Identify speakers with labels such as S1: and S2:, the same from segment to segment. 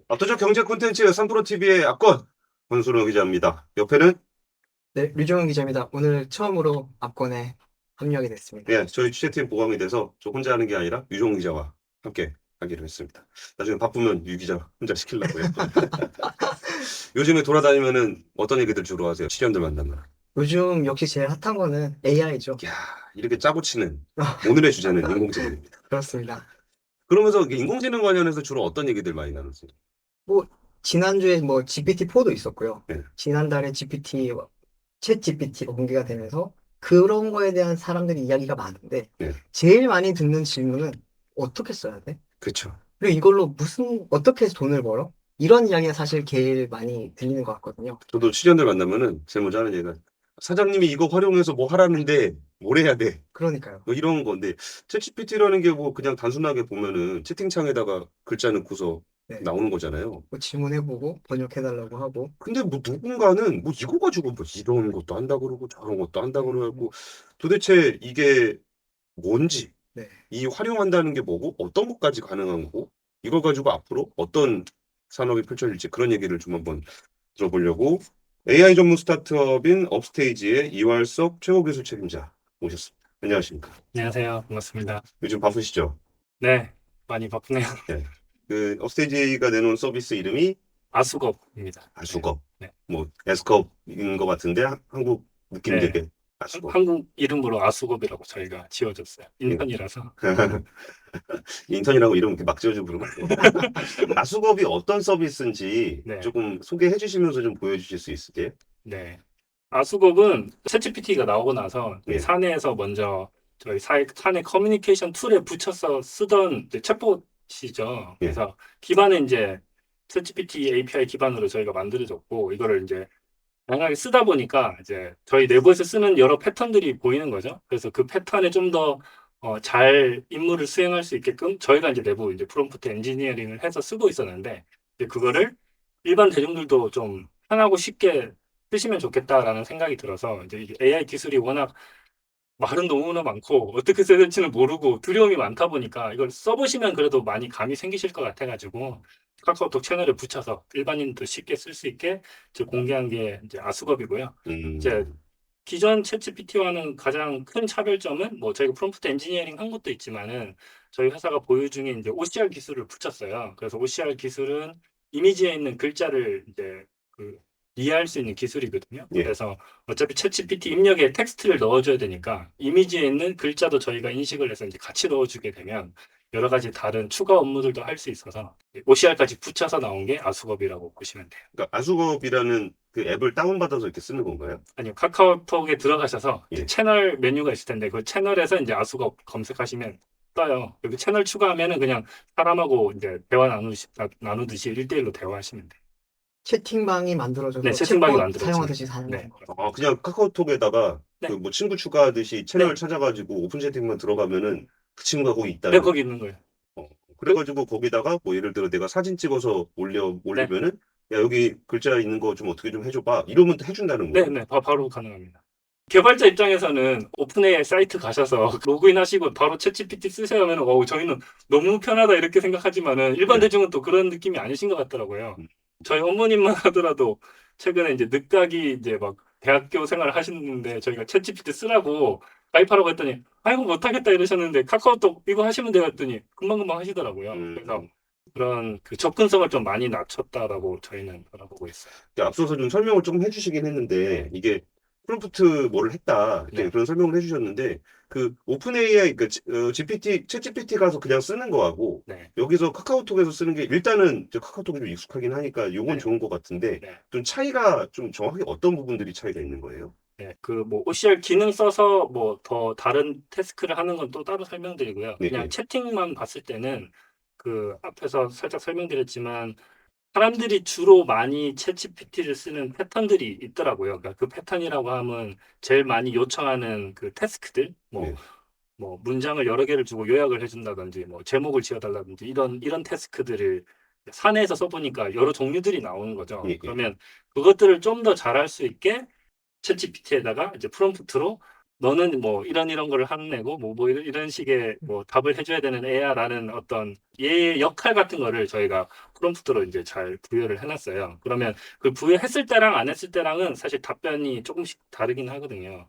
S1: 압도적 경제 콘텐츠 3프로TV의 압권 권순호 기자입니다. 옆에는
S2: 네, 류정은 기자입니다. 오늘 처음으로 압권에 합류하게 됐습니다.
S1: 예, 저희 취재팀 보강이 돼서 저 혼자 하는 게 아니라 유종 기자와 함께 하기로 했습니다. 나중에 바쁘면 유 기자 혼자 시키려고요. 요즘에 돌아다니면은 어떤 얘기들 주로 하세요? 실현들 만나면.
S2: 요즘 역시 제일 핫한 거는 AI죠.
S1: 야, 이렇게 짜고 치는 오늘의 주제는 인공지능입니다.
S2: 그렇습니다.
S1: 그러면서 이게 인공지능 관련해서 주로 어떤 얘기들 많이 나누세요?
S2: 뭐, 지난주에 뭐 GPT-4도 있었고요.
S1: 네,
S2: 지난달에 챗 GPT가 공개가 되면서 그런 거에 대한 사람들이 이야기가 많은데,
S1: 네,
S2: 제일 많이 듣는 질문은 어떻게 써야 돼?
S1: 그렇죠.
S2: 그리고 이걸로 어떻게 해서 돈을 벌어? 이런 이야기가 사실 제일 많이 들리는 것 같거든요.
S1: 저도 취재원들 만나면은 제일 먼저 하는 얘기가 사장님이 이거 활용해서 뭐 하라는데 뭘 해야 돼?
S2: 그러니까요.
S1: 뭐 이런 건데 챗GPT라는 게 뭐 그냥 단순하게 보면은 채팅창에다가 글자 넣고서
S2: 네.
S1: 나오는 거잖아요.
S2: 뭐 질문해보고 번역해달라고 하고.
S1: 근데 뭐 누군가는 뭐 이거 가지고 뭐 이런 것도 한다 그러고 저런 것도 한다
S2: 음,
S1: 그러고 도대체 이게 뭔지
S2: 네.
S1: 이 활용한다는 게 뭐고 어떤 것까지 가능한 거고 이걸 가지고 앞으로 어떤 산업이 펼쳐질지 그런 얘기를 좀 한번 들어보려고 AI 전문 스타트업인 업스테이지의 이활석 최고 기술 책임자 모셨습니다. 안녕하십니까?
S3: 안녕하세요. 반갑습니다.
S1: 요즘 바쁘시죠?
S3: 네, 많이 바쁘네요.
S1: 네. 그 업스테이지가 내놓은 서비스 이름이
S3: 아수겁입니다. 네,
S1: 아수겁,
S3: 네,
S1: 뭐 S컵인 것 같은데 한국 느낌
S3: 네.
S1: 되게 아수겁.
S3: 한국 이름으로 아수겁이라고 저희가 지어줬어요.
S1: 예.
S3: 인턴이라서.
S1: 인턴이라고 이름 이렇게 막 지어주고 그러면 안 돼요. 아수겁이 어떤 서비스인지
S3: 네,
S1: 조금 소개해 주시면서 좀 보여주실 수 있으세요?
S3: 네. 아수겁은 챗GPT가 나오고 나서 저희
S1: 예.
S3: 사내에서 먼저 저희 사내 커뮤니케이션 툴에 붙여서 쓰던 이제 챗봇이죠.
S1: 예.
S3: 그래서 기반은 이제 챗GPT API 기반으로 저희가 만들어졌고 이거를 이제 다양하게 쓰다 보니까 이제 저희 내부에서 쓰는 여러 패턴들이 보이는 거죠. 그래서 그 패턴에 좀 더 잘 임무를 수행할 수 있게끔 저희가 이제 내부 이제 프롬프트 엔지니어링을 해서 쓰고 있었는데 이제 그거를 일반 대중들도 좀 편하고 쉽게 쓰시면 좋겠다라는 생각이 들어서 이제 이 AI 기술이 워낙 말은 너무나 많고 어떻게 써야 될지는 모르고 두려움이 많다 보니까 이걸 써보시면 그래도 많이 감이 생기실 것 같아가지고 카카오톡 채널에 붙여서 일반인도 쉽게 쓸 수 있게 이제 공개한 게 이제 아수겁이고요. 이제
S1: 음.
S3: 기존 챗GPT와는 가장 큰 차별점은 뭐 저희가 프롬프트 엔지니어링 한 것도 있지만은 저희 회사가 보유 중에 이제 OCR 기술을 붙였어요. 그래서 OCR 기술은 이미지에 있는 글자를 이제 그 이해할 수 있는 기술이거든요.
S1: 예.
S3: 그래서 어차피 챗GPT 입력에 텍스트를 넣어줘야 되니까 이미지에 있는 글자도 저희가 인식을 해서 이제 같이 넣어주게 되면 여러 가지 다른 추가 업무들도 할 수 있어서 OCR까지 붙여서 나온 게 아수겁이라고 보시면 돼요.
S1: 그러니까 아수겁이라는 그 앱을 다운받아서 이렇게 쓰는 건가요?
S3: 아니요, 카카오톡에 들어가셔서 이제
S1: 예.
S3: 채널 메뉴가 있을 텐데 그 채널에서 이제 아수겁 검색하시면 떠요. 여기 채널 추가하면은 그냥 사람하고 이제 대화 나누듯이 1대1로 대화하시면 돼요.
S2: 채팅방이
S3: 네,
S2: 만들어져서
S3: 채팅방이
S2: 챗봇
S3: 만들어집니다.
S2: 사용하듯이 사는
S3: 네,
S2: 거.
S1: 아, 그냥 카카오톡에다가 그
S3: 네,
S1: 뭐 친구 추가하듯이 채널
S3: 네,
S1: 찾아가지고 오픈 채팅만 들어가면은 그 친구가 거기
S3: 네,
S1: 있다는 거.
S3: 거기 있는 거예요.
S1: 어,
S3: 그,
S1: 그래가지고 거기다가 뭐 예를 들어 내가 사진 찍어서
S3: 네,
S1: 올리면은 야 여기 글자 있는 거 좀 어떻게 좀 해줘봐 이러면 또 해준다는
S3: 네,
S1: 거예요.
S3: 네, 바로 가능합니다. 개발자 입장에서는 오픈AI 사이트 가셔서 로그인 하시고 바로 챗GPT 쓰세요 하면 저희는 너무 편하다 이렇게 생각하지만은 일반
S1: 네.
S3: 대중은 또 그런 느낌이 아니신 것 같더라고요.
S1: 음,
S3: 저희 어머님만 하더라도 최근에 이제 늦가기 이제 막 대학교 생활을 하시는데 저희가 챗GPT 쓰라고 가입하라고 했더니 아이고 못하겠다 이러셨는데 카카오톡 이거 하시면 돼요 했더니 금방금방 하시더라고요. 그래서
S1: 음.
S3: 그런 그 접근성을 좀 많이 낮췄다라고 저희는 바라보고 있어요.
S1: 앞서서 좀 설명을 조금 해주시긴 했는데
S3: 네.
S1: 이게 프롬프트 뭐를 했다 이렇게
S3: 네.
S1: 그런 설명을 해주셨는데 그 오픈 AI 그 GPT 챗 GPT 가서 그냥 쓰는 거하고
S3: 네.
S1: 여기서 카카오톡에서 쓰는 게 일단은 이제 카카오톡이 좀 익숙하긴 하니까 요건
S3: 네.
S1: 좋은 것 같은데
S3: 네.
S1: 좀 차이가 좀 정확하게 어떤 부분들이 차이가 있는 거예요?
S3: 네, 그 뭐 OCR 기능 써서 뭐 더 다른 태스크를 하는 건 또 따로 설명드리고요.
S1: 네,
S3: 그냥
S1: 네.
S3: 채팅만 봤을 때는 그 앞에서 살짝 설명드렸지만 사람들이 주로 많이 챗GPT를 쓰는 패턴들이 있더라고요. 그러니까 그 패턴이라고 하면 제일 많이 요청하는 그 태스크들,
S1: 네.
S3: 뭐 문장을 여러 개를 주고 요약을 해준다든지, 뭐 제목을 지어달라든지 이런 태스크들을 사내에서 써보니까 여러 종류들이 나오는 거죠.
S1: 예, 예.
S3: 그러면 그것들을 좀 더 잘할 수 있게 챗GPT에다가 이제 프롬프트로 너는 뭐 이런 거를 하는 애고 뭐 이런 식의 뭐 답을 해줘야 되는 애야라는 어떤 얘의 역할 같은 거를 저희가 프롬프트로 이제 잘 부여를 해놨어요. 그러면 그 부여했을 때랑 안 했을 때랑은 사실 답변이 조금씩 다르긴 하거든요.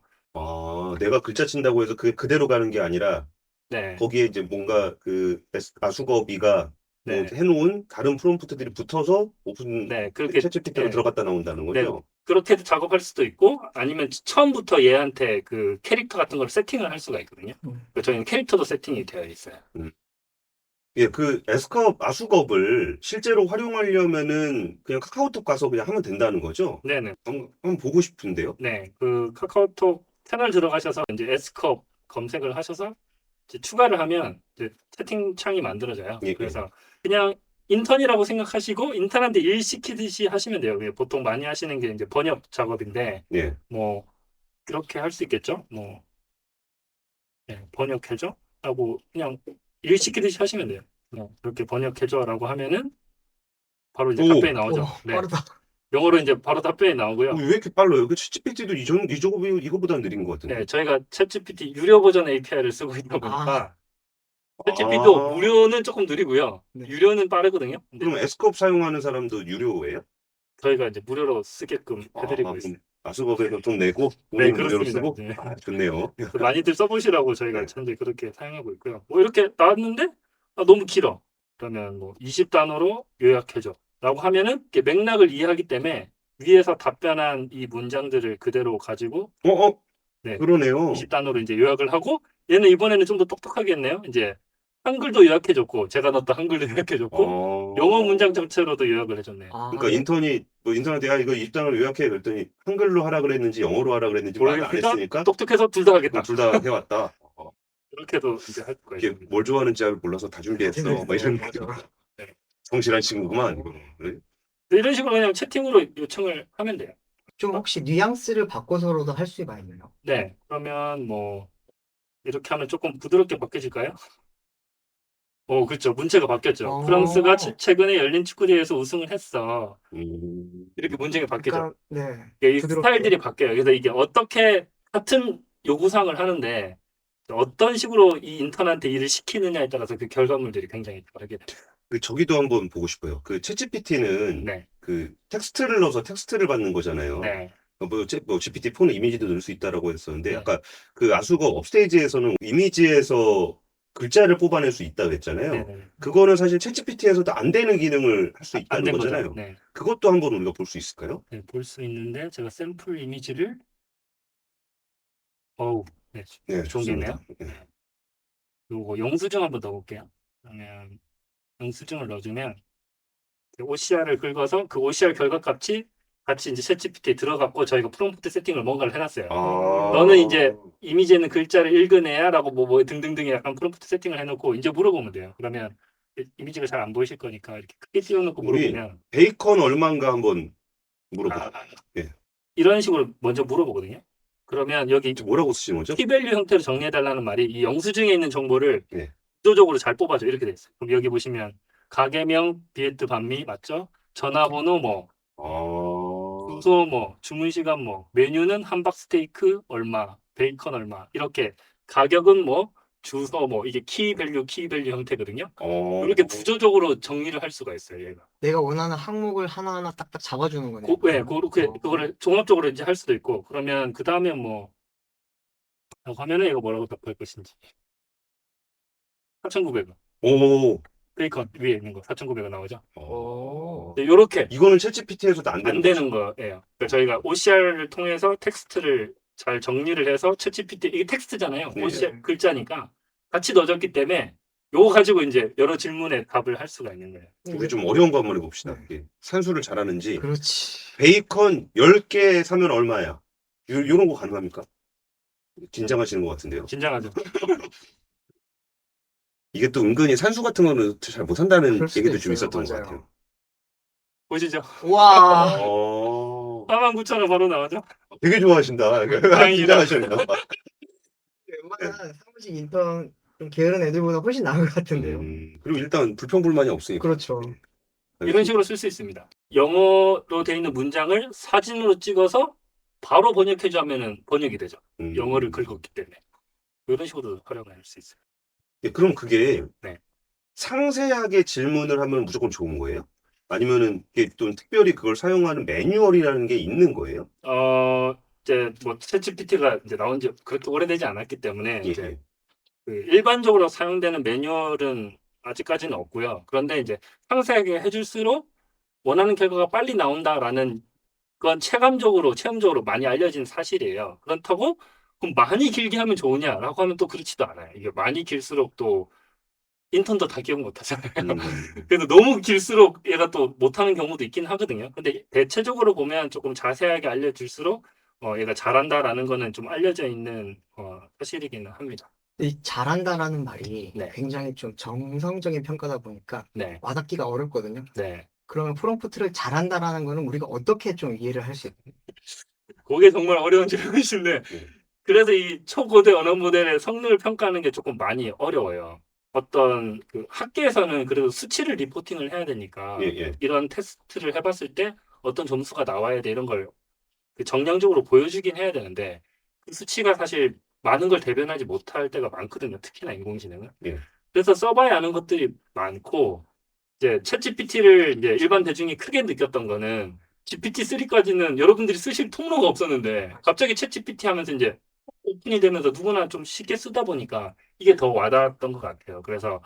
S1: 내가 글자 친다고 해서 그게 그대로 가는 게 아니라
S3: 네,
S1: 거기에 이제 뭔가 그 아수거비가 뭐
S3: 네,
S1: 해놓은 다른 프롬프트들이 붙어서 오픈
S3: 네, 그렇게
S1: 챗GPT로
S3: 예,
S1: 들어갔다 나온다는
S3: 네,
S1: 거죠?
S3: 그렇게 작업할 수도 있고 아니면 처음부터 얘한테 그 캐릭터 같은 걸 세팅을 할 수가 있거든요. 그러니까 저희는 캐릭터도 세팅이 되어 있어요.
S1: 음. 예, 그 S컵, 아수겁을 실제로 활용하려면은 그냥 카카오톡 가서 그냥 하면 된다는 거죠?
S3: 네네.
S1: 한번 보고 싶은데요?
S3: 네, 그 카카오톡 채널 들어가셔서 이제 S컵 검색을 하셔서 이제 추가를 하면 이제 채팅창이 만들어져요.
S1: 예,
S3: 그래서 그냥 인턴이라고 생각하시고 인턴한테 일 시키듯이 하시면 돼요. 그게 보통 많이 하시는 게 이제 번역 작업인데
S1: 예.
S3: 뭐 그렇게 할 수 있겠죠? 뭐 번역해줘? 라고 그냥 일 시키듯이 하시면 돼요. 그렇게 번역해줘라고 하면은 바로 이제 답변이
S1: 오,
S3: 나오죠.
S2: 오,
S3: 네,
S2: 빠르다.
S3: 영어로 이제 바로 답변이 나오고요.
S1: 왜 이렇게 빨라요? 그 챗GPT도 이거보다 느린 것 같은데.
S3: 네, 저희가 챗GPT 유료 버전 API를 쓰고 있다 보니까 챗GPT도
S1: 아,
S3: 무료는 조금 느리고요.
S2: 네.
S3: 유료는 빠르거든요. 근데
S1: 그럼 S컵 사용하는 사람도 유료예요?
S3: 저희가 이제 무료로 쓰게끔 해드리고
S1: 그럼
S3: 있습니다.
S1: 아수겁에서 돈 내고
S3: 네,
S1: 우리는 무료로
S3: 그렇습니다.
S1: 쓰고?
S3: 네.
S1: 좋네요.
S3: 그래서 많이들 써보시라고 저희가
S1: 네.
S3: 현재 그렇게 사용하고 있고요. 뭐 이렇게 나왔는데 너무 길어. 그러면 뭐 20단어로 요약해줘. 라고 하면은 이게 맥락을 이해하기 때문에 위에서 답변한 이 문장들을 그대로 가지고 네,
S1: 그러네요.
S3: 20단어로 이제 요약을 하고 얘는 이번에는 좀 더 똑똑하게 했네요. 이제 한글도 요약해줬고 제가 넣었던 한글도 요약해줬고 영어 문장 전체로도 요약을 해줬네요.
S1: 그러니까 인턴이 뭐 인턴한테 이거 입장을 요약해 그랬더니 한글로 하라 그랬는지 영어로 하라 그랬는지 말 안
S3: 모르겠으니까
S1: 했으니까
S3: 똑똑해서 둘 다 하겠다.
S1: 둘 다 해왔다.
S3: 그렇게도 이제 할 수가
S1: 이게
S3: 있습니다.
S1: 뭘 좋아하는지 몰라서 다 준비했어. 막 이런
S2: 맞아.
S1: 성실한 친구구만. 이거. 네?
S3: 이런 식으로 그냥 채팅으로 요청을 하면 돼요.
S2: 좀 혹시 뉘앙스를 바꿔서라도 할 수가 있나요?
S3: 네, 그러면 뭐 이렇게 하면 조금 부드럽게 바뀌어질까요? 그렇죠. 문체가 바뀌었죠. 프랑스가 최근에 열린 축구대회에서 우승을 했어. 이렇게 문제가 바뀌죠.
S2: 약간, 네.
S3: 이게 이
S2: 부드럽게.
S3: 스타일들이 바뀌어요. 그래서 이게 어떻게 같은 요구사항을 하는데 어떤 식으로 이 인턴한테 일을 시키느냐에 따라서 그 결과물들이 굉장히 다르게 돼요.
S1: 저기도 한번 보고 싶어요. 그 챗GPT는
S3: 네,
S1: 그 텍스트를 넣어서 텍스트를 받는 거잖아요.
S3: 네,
S1: 뭐 GPT-4는 이미지도 넣을 수 있다라고 했었는데
S3: 네.
S1: 아까 그 아수거 업스테이지에서는 이미지에서 글자를 뽑아낼 수 있다고 했잖아요.
S3: 네, 네.
S1: 그거는 사실 챗GPT에서도 안 되는 기능을 할 수
S3: 안
S1: 있다는
S3: 된
S1: 거잖아요.
S3: 거죠. 네,
S1: 그것도 한번 우리가 볼 수 있을까요?
S3: 네, 볼 수 있는데 제가 샘플 이미지를 네,
S1: 네,
S3: 좋은 게 있네요.
S1: 좋습니다. 네.
S3: 요거 영수증 한번 넣어볼게요. 그러면 영수증을 넣어주면 OCR을 긁어서 그 OCR 결과값이 같이 이제 챗GPT에 들어갔고 저희가 프롬프트 세팅을 뭔가를 해놨어요. 너는 이제 이미지에는 글자를 읽어내야라고 뭐 등등등의 약간 프롬프트 세팅을 해놓고 이제 물어보면 돼요. 그러면 이미지가 잘 안 보이실 거니까 이렇게 크게 띄워놓고
S1: 우리
S3: 물어보면
S1: 베이컨 얼마인가 한번 물어볼게요. 예.
S3: 이런 식으로 먼저 물어보거든요. 그러면 여기
S1: 뭐라고 쓰시는 거죠?
S3: 키밸류 형태로 정리해달라는 말이 이 영수증에 있는 정보를
S1: 네.
S3: 구조적으로 잘 뽑아줘 이렇게 돼 있어요. 그럼 여기 보시면 가게명 비에트 반미 맞죠? 전화번호 뭐 주소 뭐 주문 시간 뭐 메뉴는 함박 스테이크 얼마 베이컨 얼마 이렇게 가격은 뭐 주소 뭐 이게 키밸류 형태거든요. 이렇게 구조적으로 정리를 할 수가 있어요. 얘가.
S2: 내가 원하는 항목을 하나하나 딱딱 잡아주는 거네요.
S3: 그렇게 그거를 종합적으로 이제 할 수도 있고 그러면 그 다음에 뭐 화면에 이거 뭐라고 답할 것인지 4,900원
S1: 오.
S3: 베이컨 위에 있는 거 4,900원 나오죠.
S2: 오.
S3: 이렇게
S1: 이거는 챗GPT에서도 안 되는
S3: 안 되는 거예요. 그러니까 저희가 OCR을 통해서 텍스트를 잘 정리를 해서 챗GPT 이게 텍스트잖아요.
S1: 네.
S3: OCR 글자니까 같이 넣어줬기 때문에 요거 가지고 이제 여러 질문에 답을 할 수가 있는 거예요.
S1: 우리 좀 어려운 거 한번 해봅시다.
S2: 네.
S1: 예. 산수를 잘하는지
S2: 그렇지.
S1: 베이컨 10개 사면 얼마야? 요런 거 가능합니까? 긴장하시는 것 같은데요.
S3: 긴장하죠.
S1: 이게 또 은근히 산수 같은 거는 잘 못한다는
S2: 그럴 수도
S1: 얘기도 좀
S2: 있어요.
S1: 있었던 것
S2: 맞아요.
S1: 같아요.
S3: 보시죠.
S2: 와.
S3: 49,000원 바로 나오죠.
S1: 되게 좋아하신다.
S3: 다행이다.
S1: 긴장하시네요.
S2: 웬만한 사무직 인턴 좀 게으른 애들보다 훨씬 나은 것 같은데요.
S1: 그리고 일단 불평불만이 없으니까.
S2: 그렇죠.
S3: 이런 식으로 쓸 수 있습니다. 영어로 되어 있는 문장을 사진으로 찍어서 바로 번역해주면은 번역이 되죠.
S1: 음.
S3: 영어를 긁었기 때문에. 이런 식으로 활용을 할 수 있어요.
S1: 예, 그럼 그게
S3: 네.
S1: 상세하게 질문을 하면 무조건 좋은 거예요? 아니면은 이게 또 특별히 그걸 사용하는 매뉴얼이라는 게 있는 거예요?
S3: 이제 뭐 챗GPT가 이제 나온 지 그렇게 오래되지 않았기 때문에
S1: 예,
S3: 이제
S1: 예.
S3: 그 일반적으로 사용되는 매뉴얼은 아직까지는 없고요. 그런데 이제 상세하게 해줄수록 원하는 결과가 빨리 나온다라는 건 체험적으로 많이 알려진 사실이에요. 그렇다고 그럼 많이 길게 하면 좋으냐라고 하면 또 그렇지도 않아요. 이게 많이 길수록 또 인턴도 다 기억 못 하잖아요.
S1: 음.
S3: 그래서 너무 길수록 얘가 또 못하는 경우도 있긴 하거든요. 근데 대체적으로 보면 조금 자세하게 알려줄수록 얘가 잘한다라는 거는 좀 알려져 있는 사실이기는 합니다.
S2: 이 잘한다라는 말이
S3: 네.
S2: 굉장히 좀 정성적인 평가다 보니까
S3: 네,
S2: 와닿기가 어렵거든요.
S3: 네.
S2: 그러면 프롬프트를 잘한다라는 거는 우리가 어떻게 좀 이해를 할 수 있나요?
S3: 그게 정말 어려운 질문이신데
S1: 예.
S3: 그래서 이 초고대 언어 모델의 성능을 평가하는 게 조금 많이 어려워요. 어떤 그 학계에서는 그래도 수치를 리포팅을 해야 되니까
S1: 예, 예.
S3: 이런 테스트를 해봤을 때 어떤 점수가 나와야 돼 이런 걸 그 정량적으로 보여주긴 해야 되는데 그 수치가 사실 많은 걸 대변하지 못할 때가 많거든요. 특히나 인공지능은.
S1: 예.
S3: 그래서 써봐야 아는 것들이 많고 이제 챗GPT를 이제 일반 대중이 크게 느꼈던 거는 GPT-3까지는 여러분들이 쓰실 통로가 없었는데 갑자기 챗GPT 하면서 이제 오픈이 되면서 누구나 좀 쉽게 쓰다 보니까 이게 더 와닿았던 것 같아요. 그래서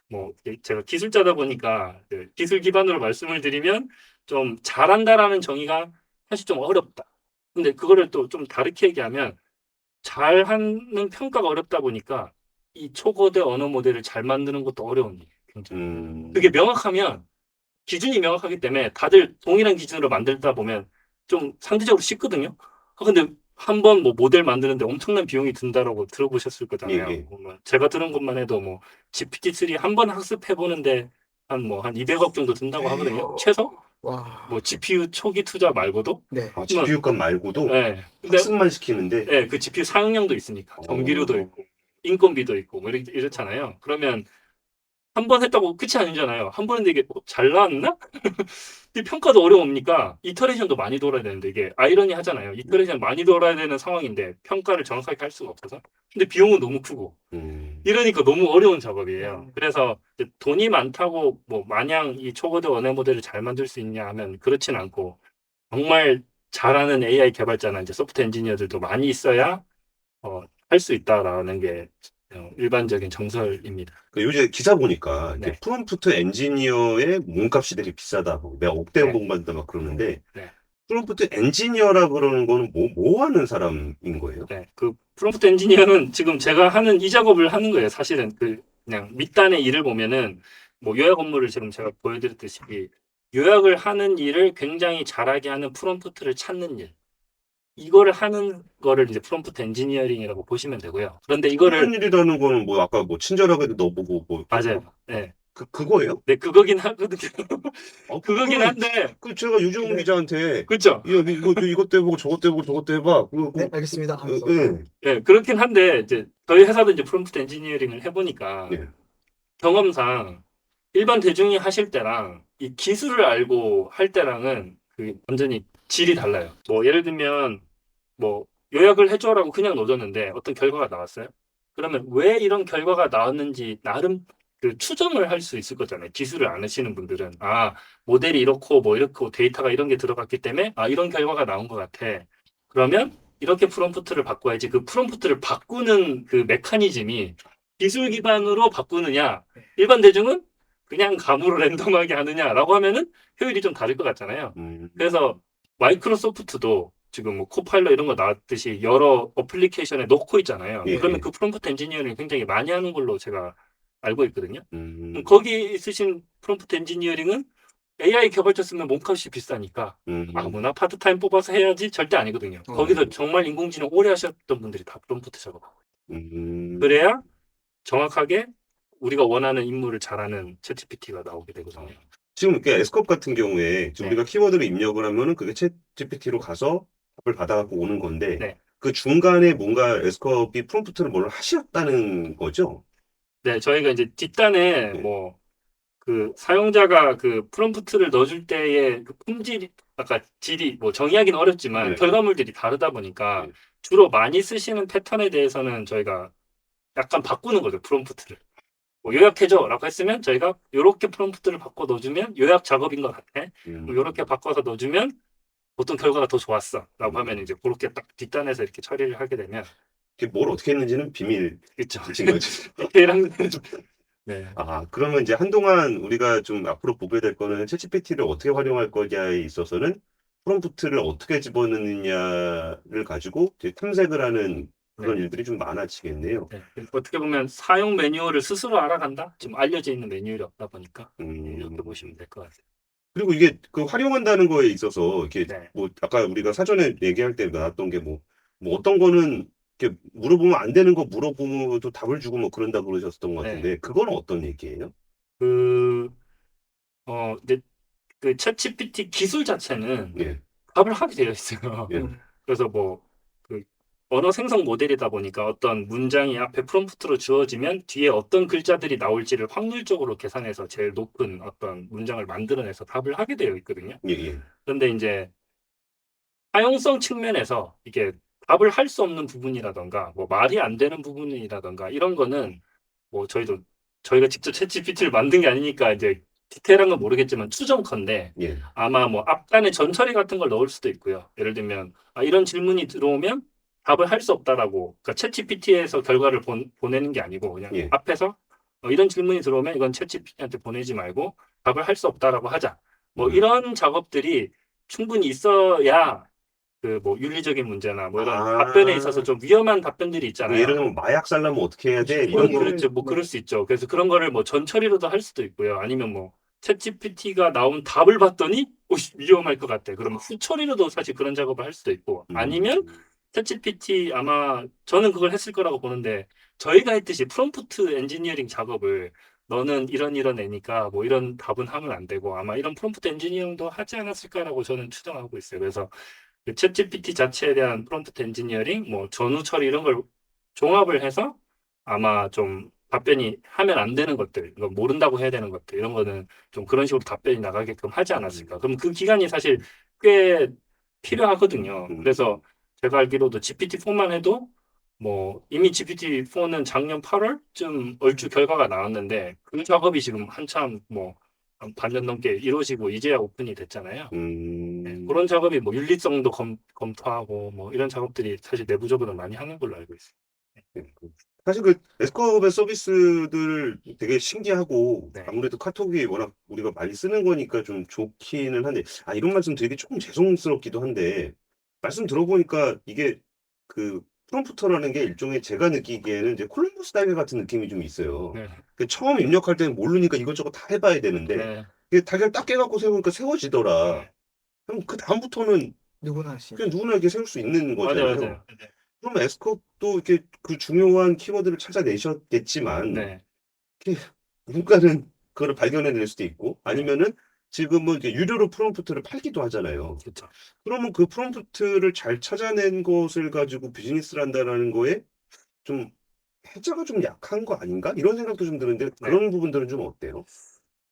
S3: 뭐 제가 기술자다 보니까 기술 기반으로 말씀을 드리면 좀 잘한다라는 정의가 사실 좀 어렵다. 근데 그거를 또 좀 다르게 얘기하면 잘하는 평가가 어렵다 보니까 이 초거대 언어 모델을 잘 만드는 것도 어려운 일이에요. 굉장히. 그게 명확하면 기준이 명확하기 때문에 다들 동일한 기준으로 만들다 보면 좀 상대적으로 쉽거든요. 근데 한 번 뭐 모델 만드는데 엄청난 비용이 든다라고 들어보셨을 거잖아요.
S1: 예, 예.
S3: 뭐 제가 들은 것만 해도 뭐 GPT-3 한 번 학습해 보는데 한 200억 정도 든다고 하거든요. 최소?
S2: 와,
S3: 뭐 GPU 초기 투자 말고도?
S2: 네.
S1: 아, GPU 값 말고도
S3: 네. 근데
S1: 학습만 시키는데
S3: 그 GPU 사용량도 있으니까 전기료도
S1: 어.
S3: 있고 인건비도 있고 뭐 이렇잖아요. 그러면 한 번 했다고 끝이 아니잖아요. 한 번 했는데 이게 잘 나왔나? 이 평가도 어려우니까 이터레이션도 많이 돌아야 되는데 이게 아이러니하잖아요. 이터레이션 많이 돌아야 되는 상황인데 평가를 정확하게 할 수가 없어서. 근데 비용은 너무 크고 이러니까 너무 어려운 작업이에요. 그래서 이제 돈이 많다고 뭐 마냥 이 초고대 언어 모델을 잘 만들 수 있냐 하면 그렇진 않고 정말 잘하는 AI 개발자나 이제 소프트 엔지니어들도 많이 있어야 할 수 있다라는 게 일반적인 정설입니다.
S1: 그 요새 기사 보니까 이렇게
S3: 네.
S1: 프롬프트 엔지니어의 몸값이 되게 비싸다. 내가 억대
S3: 네.
S1: 연봉 받는다 막 그러는데
S3: 네.
S1: 프롬프트 엔지니어라 그러는 거는 뭐 하는 사람인 거예요?
S3: 네, 그 프롬프트 엔지니어는 지금 제가 하는 이 작업을 하는 거예요. 사실은 그냥 밑단의 일을 보면은 뭐 요약 업무를 지금 제가 보여드렸듯이 요약을 하는 일을 굉장히 잘하게 하는 프롬프트를 찾는 일. 이거를 하는 거를 이제 프롬프트 엔지니어링이라고 보시면 되고요. 그런데 이거를
S1: 하는 일이라는 거는 뭐 아까 뭐 친절하게도 넣어보고 뭐
S3: 맞아요. 네,
S1: 그거예요?
S3: 네 그거긴 하거든요. 그거긴
S1: 그거는
S3: 한데
S1: 그 제가 유정훈
S2: 네.
S1: 기자한테
S3: 그렇죠.
S1: 이것도 해보고 저것도 해보고 저것도 해봐.
S2: 네, 알겠습니다. 하면서.
S1: 예.
S3: 네, 그렇긴 한데 이제 저희 회사도 이제 프롬프트 엔지니어링을 해보니까
S1: 예.
S3: 경험상 일반 대중이 하실 때랑 이 기술을 알고 할 때랑은 그 완전히 질이 달라요. 뭐 예를 들면 뭐 요약을 해줘라고 그냥 넣어줬는데 어떤 결과가 나왔어요. 그러면 왜 이런 결과가 나왔는지 나름 그 추정을 할 수 있을 거잖아요. 기술을 아시는 분들은 모델이 이렇고 뭐 이렇고 데이터가 이런 게 들어갔기 때문에 이런 결과가 나온 것 같아. 그러면 이렇게 프롬프트를 바꿔야지. 그 프롬프트를 바꾸는 그 메커니즘이 기술 기반으로 바꾸느냐 일반 대중은 그냥 감으로 랜덤하게 하느냐라고 하면은 효율이 좀 다를 것 같잖아요. 그래서 마이크로소프트도 지금 뭐 코파일럿 이런 거 나왔듯이 여러 어플리케이션에 넣고 있잖아요.
S1: 예,
S3: 그러면
S1: 예.
S3: 그 프롬프트 엔지니어링 굉장히 많이 하는 걸로 제가 알고 있거든요.
S1: 음.
S3: 거기 있으신 프롬프트 엔지니어링은 AI 개발자 쓰면 몸값이 비싸니까 아무나 파트타임 뽑아서 해야지 절대 아니거든요. 거기서 정말 인공지능 오래 하셨던 분들이 다 프롬프트 작업하고 그래야 정확하게 우리가 원하는 임무를 잘하는 챗GPT가 나오게 되거든요.
S1: 지금 이렇게 에스컵 같은 경우에 지금
S3: 네.
S1: 우리가 키워드를 입력을 하면은 그게 챗 GPT로 가서 답을 받아갖고 오는 건데
S3: 네.
S1: 그 중간에 뭔가 에스컵이 프롬프트를 뭘 하셨다는 거죠?
S3: 네, 저희가 이제 뒷단에
S1: 네.
S3: 뭐 그 사용자가 그 프롬프트를 넣어줄 때의 그 품질이 아까 질이 뭐 정의하기는 어렵지만
S1: 네.
S3: 결과물들이 다르다 보니까
S1: 네.
S3: 주로 많이 쓰시는 패턴에 대해서는 저희가 약간 바꾸는 거죠. 프롬프트를. 뭐 요약해줘라고 했으면 저희가 요렇게 프롬프트를 바꿔 넣어주면 요약 작업인 것 같아. 뭐 요렇게 바꿔서 넣어주면 보통 결과가 더 좋았어라고 하면 이제 그렇게 딱 뒷단에서 이렇게 처리를 하게 되면
S1: 이게 뭘 어떻게 했는지는 비밀
S3: 그렇죠.
S1: 지킨 거지.
S3: 디테일한 거는 좀 네.
S1: 아, 그러면 이제 한동안 우리가 좀 앞으로 보게 될 거는 챗GPT를 어떻게 활용할 거냐에 있어서는 프롬프트를 어떻게 집어넣느냐를 가지고 이제 탐색을 하는 그런
S3: 네.
S1: 일들이 좀 많아지겠네요.
S3: 네. 어떻게 보면 사용 매뉴얼을 스스로 알아간다? 지금 알려져 있는 매뉴얼이 없다 보니까
S1: 음,
S3: 이렇게 보시면 될 것 같아요.
S1: 그리고 이게 그 활용한다는 거에 있어서 이렇게
S3: 네.
S1: 뭐 아까 우리가 사전에 얘기할 때 나왔던 게 뭐 어떤 거는 이렇게 물어보면 안 되는 거 물어보면도 답을 주고 뭐 그런다 그러셨던 것 같은데 그건 어떤 얘기예요?
S3: 그, 근데 그 챗GPT 기술 자체는
S1: 예,
S3: 답을 하게 되어 있어요.
S1: 예.
S3: 그래서 뭐, 그, 언어 생성 모델이다 보니까 어떤 문장이 앞에 프롬프트로 주어지면 뒤에 어떤 글자들이 나올지를 확률적으로 계산해서 제일 높은 어떤 문장을 만들어내서 답을 하게 되어 있거든요.
S1: 예, 예.
S3: 그런데 이제 사용성 측면에서 이게 답을 할 수 없는 부분이라던가 뭐 말이 안 되는 부분이라던가 이런 거는 뭐 저희가 직접 챗GPT를 만든 게 아니니까 이제 디테일한 건 모르겠지만 추정컨대
S1: 예.
S3: 아마 뭐 앞단에 전처리 같은 걸 넣을 수도 있고요. 예를 들면 이런 질문이 들어오면 답을 할 수 없다라고 그러니까 챗GPT에서 결과를 보내는 게 아니고 그냥
S1: 예.
S3: 앞에서 이런 질문이 들어오면 이건 챗GPT한테 보내지 말고 답을 할 수 없다라고 하자. 뭐 이런 작업들이 충분히 있어야 그 뭐 윤리적인 문제나 뭐 이런
S1: 아.
S3: 답변에 있어서 좀 위험한 답변들이
S1: 뭐
S3: 있잖아요.
S1: 예를 들면 마약 살려면 어떻게 해야 돼?
S3: 뭐
S1: 이런 거.
S3: 그렇죠. 뭐 그럴 수 있죠. 그래서 그런 거를 뭐 전처리로도 할 수도 있고요. 아니면 뭐 챗GPT가 나온 답을 봤더니 위험할 것 같아. 그러면 후처리로도 사실 그런 작업을 할 수도 있고 아니면 챗GPT 아마 저는 그걸 했을 거라고 보는데 저희가 했듯이 프롬프트 엔지니어링 작업을 너는 이런 애니까 뭐 이런 답은 하면 안 되고 아마 이런 프롬프트 엔지니어링도 하지 않았을까라고 저는 추정하고 있어요. 그래서 그 챗GPT 자체에 대한 프롬프트 엔지니어링, 뭐 전후 처리 이런 걸 종합을 해서 아마 좀 답변이 하면 안 되는 것들, 이거 모른다고 해야 되는 것들 이런 거는 좀 그런 식으로 답변이 나가게끔 하지 않았을까. 그럼 그 기간이 사실 꽤 필요하거든요. 그래서 제가 알기로도 GPT-4만 해도 뭐 이미 GPT-4는 작년 8월쯤 얼추 결과가 나왔는데 그 작업이 지금 한참 뭐 한 반년 넘게 이루어지고 이제야 오픈이 됐잖아요. 네, 그런 작업이 뭐 윤리성도 검토하고 뭐 이런 작업들이 사실 내부적으로 많이 하는 걸로 알고 있어요.
S1: 사실 그 S컵의 서비스들 되게 신기하고
S3: 네.
S1: 아무래도 카톡이 워낙 우리가 많이 쓰는 거니까 좀 좋기는 한데 이런 말씀 드리기 조금 죄송스럽기도 한데 말씀 들어보니까 이게 그 프롬프터라는 게 일종의 제가 느끼기에는 이제 콜럼버스 달걀 같은 느낌이 좀 있어요.
S3: 네.
S1: 그 처음 입력할 때는 모르니까 이것저것 다 해봐야 되는데
S3: 네.
S1: 이게 달걀 딱 깨갖고 세우니까 세워지더라.
S3: 네.
S1: 그럼 그 다음부터는
S2: 누구나 할 수 있죠.
S1: 그냥 누구나 이렇게 세울 수 있는
S3: 맞아요,
S1: 거잖아요.
S3: 맞아요.
S1: 그럼 에스컵도 이렇게 그 중요한 키워드를 찾아내셨겠지만
S3: 네.
S1: 누군가는 그거를 발견해낼 수도 있고 아니면은 지금은 이렇게 유료로 프롬프트를 팔기도 하잖아요.
S3: 그렇죠.
S1: 그러면 그 프롬프트를 잘 찾아낸 것을 가지고 비즈니스를 한다는 거에 좀 해자가 좀 약한 거 아닌가? 이런 생각도 좀 드는데 그런 부분들은 좀 어때요?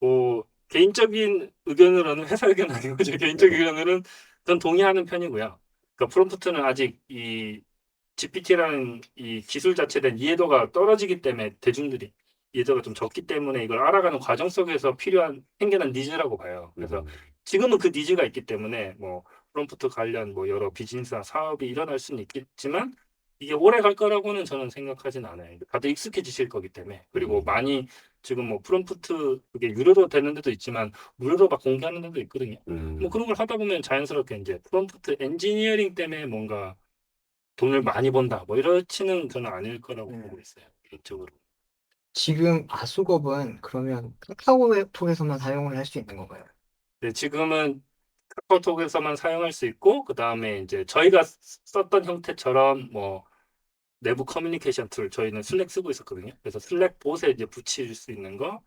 S3: 뭐 개인적인 의견으로는 회사 의견 아니고 제 개인적인 의견으로는 전 동의하는 편이고요. 그러니까 프롬프트는 아직 이 GPT라는 이 기술 자체에 대한 이해도가 떨어지기 때문에 대중들이 이해도가 좀 적기 때문에 이걸 알아가는 과정 속에서 생겨난 니즈라고 봐요. 그래서 지금은 그 니즈가 있기 때문에 뭐 프롬프트 관련 뭐 여러 비즈니스나 사업이 일어날 수는 있겠지만 이게 오래 갈 거라고는 저는 생각하진 않아요. 다들 익숙해지실 거기 때문에. 그리고 많이 지금 뭐 프롬프트 그게 유료로 되는 데도 있지만 무료로 막 공개하는 데도 있거든요. 뭐 그런 걸 하다 보면 자연스럽게 이제 프롬프트 엔지니어링 때문에 뭔가 돈을 많이 번다 뭐 이렇지는 저는 아닐 거라고 보고 있어요. 개인적으로.
S2: 지금 아수겁은 그러면 카카오톡에서만 사용을 할 수 있는 건가요?
S3: 네, 지금은 카카오톡에서만 사용할 수 있고 그 다음에 이제 저희가 썼던 형태처럼 뭐 내부 커뮤니케이션 툴 저희는 슬랙 쓰고 있었거든요. 그래서 슬랙 봇에 이제 붙일 수 있는 거,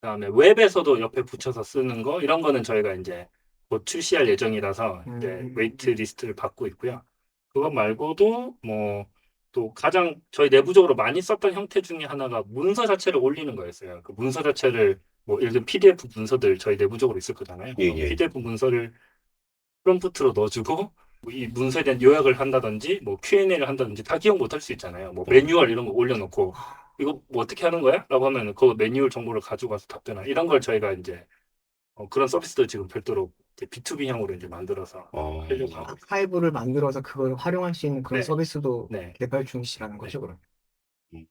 S3: 그다음에 웹에서도 옆에 붙여서 쓰는 거 이런 거는 저희가 이제 곧 출시할 예정이라서 이제 웨이트 리스트를 받고 있고요. 그거 말고도 뭐 또 가장 저희 내부적으로 많이 썼던 형태 중에 하나가 문서 자체를 올리는 거였어요. 그 문서 자체를 뭐 예를 들면 PDF 문서들 저희 내부적으로 있을 거잖아요.
S1: 예, 예.
S3: PDF 문서를 프롬프트로 넣어주고 이 문서에 대한 요약을 한다든지 뭐 Q&A를 한다든지 다 기억 못 할 수 있잖아요. 뭐 매뉴얼 이런 거 올려놓고 이거 뭐 어떻게 하는 거야? 라고 하면 그 매뉴얼 정보를 가지고 가서 답변하 이런 걸 저희가 이제 그런 서비스들 지금 별도로 이제 B2B형으로 이제 만들어서 하려고 하고
S2: 아카이브를 만들어서 그걸 활용할 수 있는 그런
S3: 네.
S2: 서비스도
S3: 네.
S2: 개발 중이시라는 거죠, 그럼.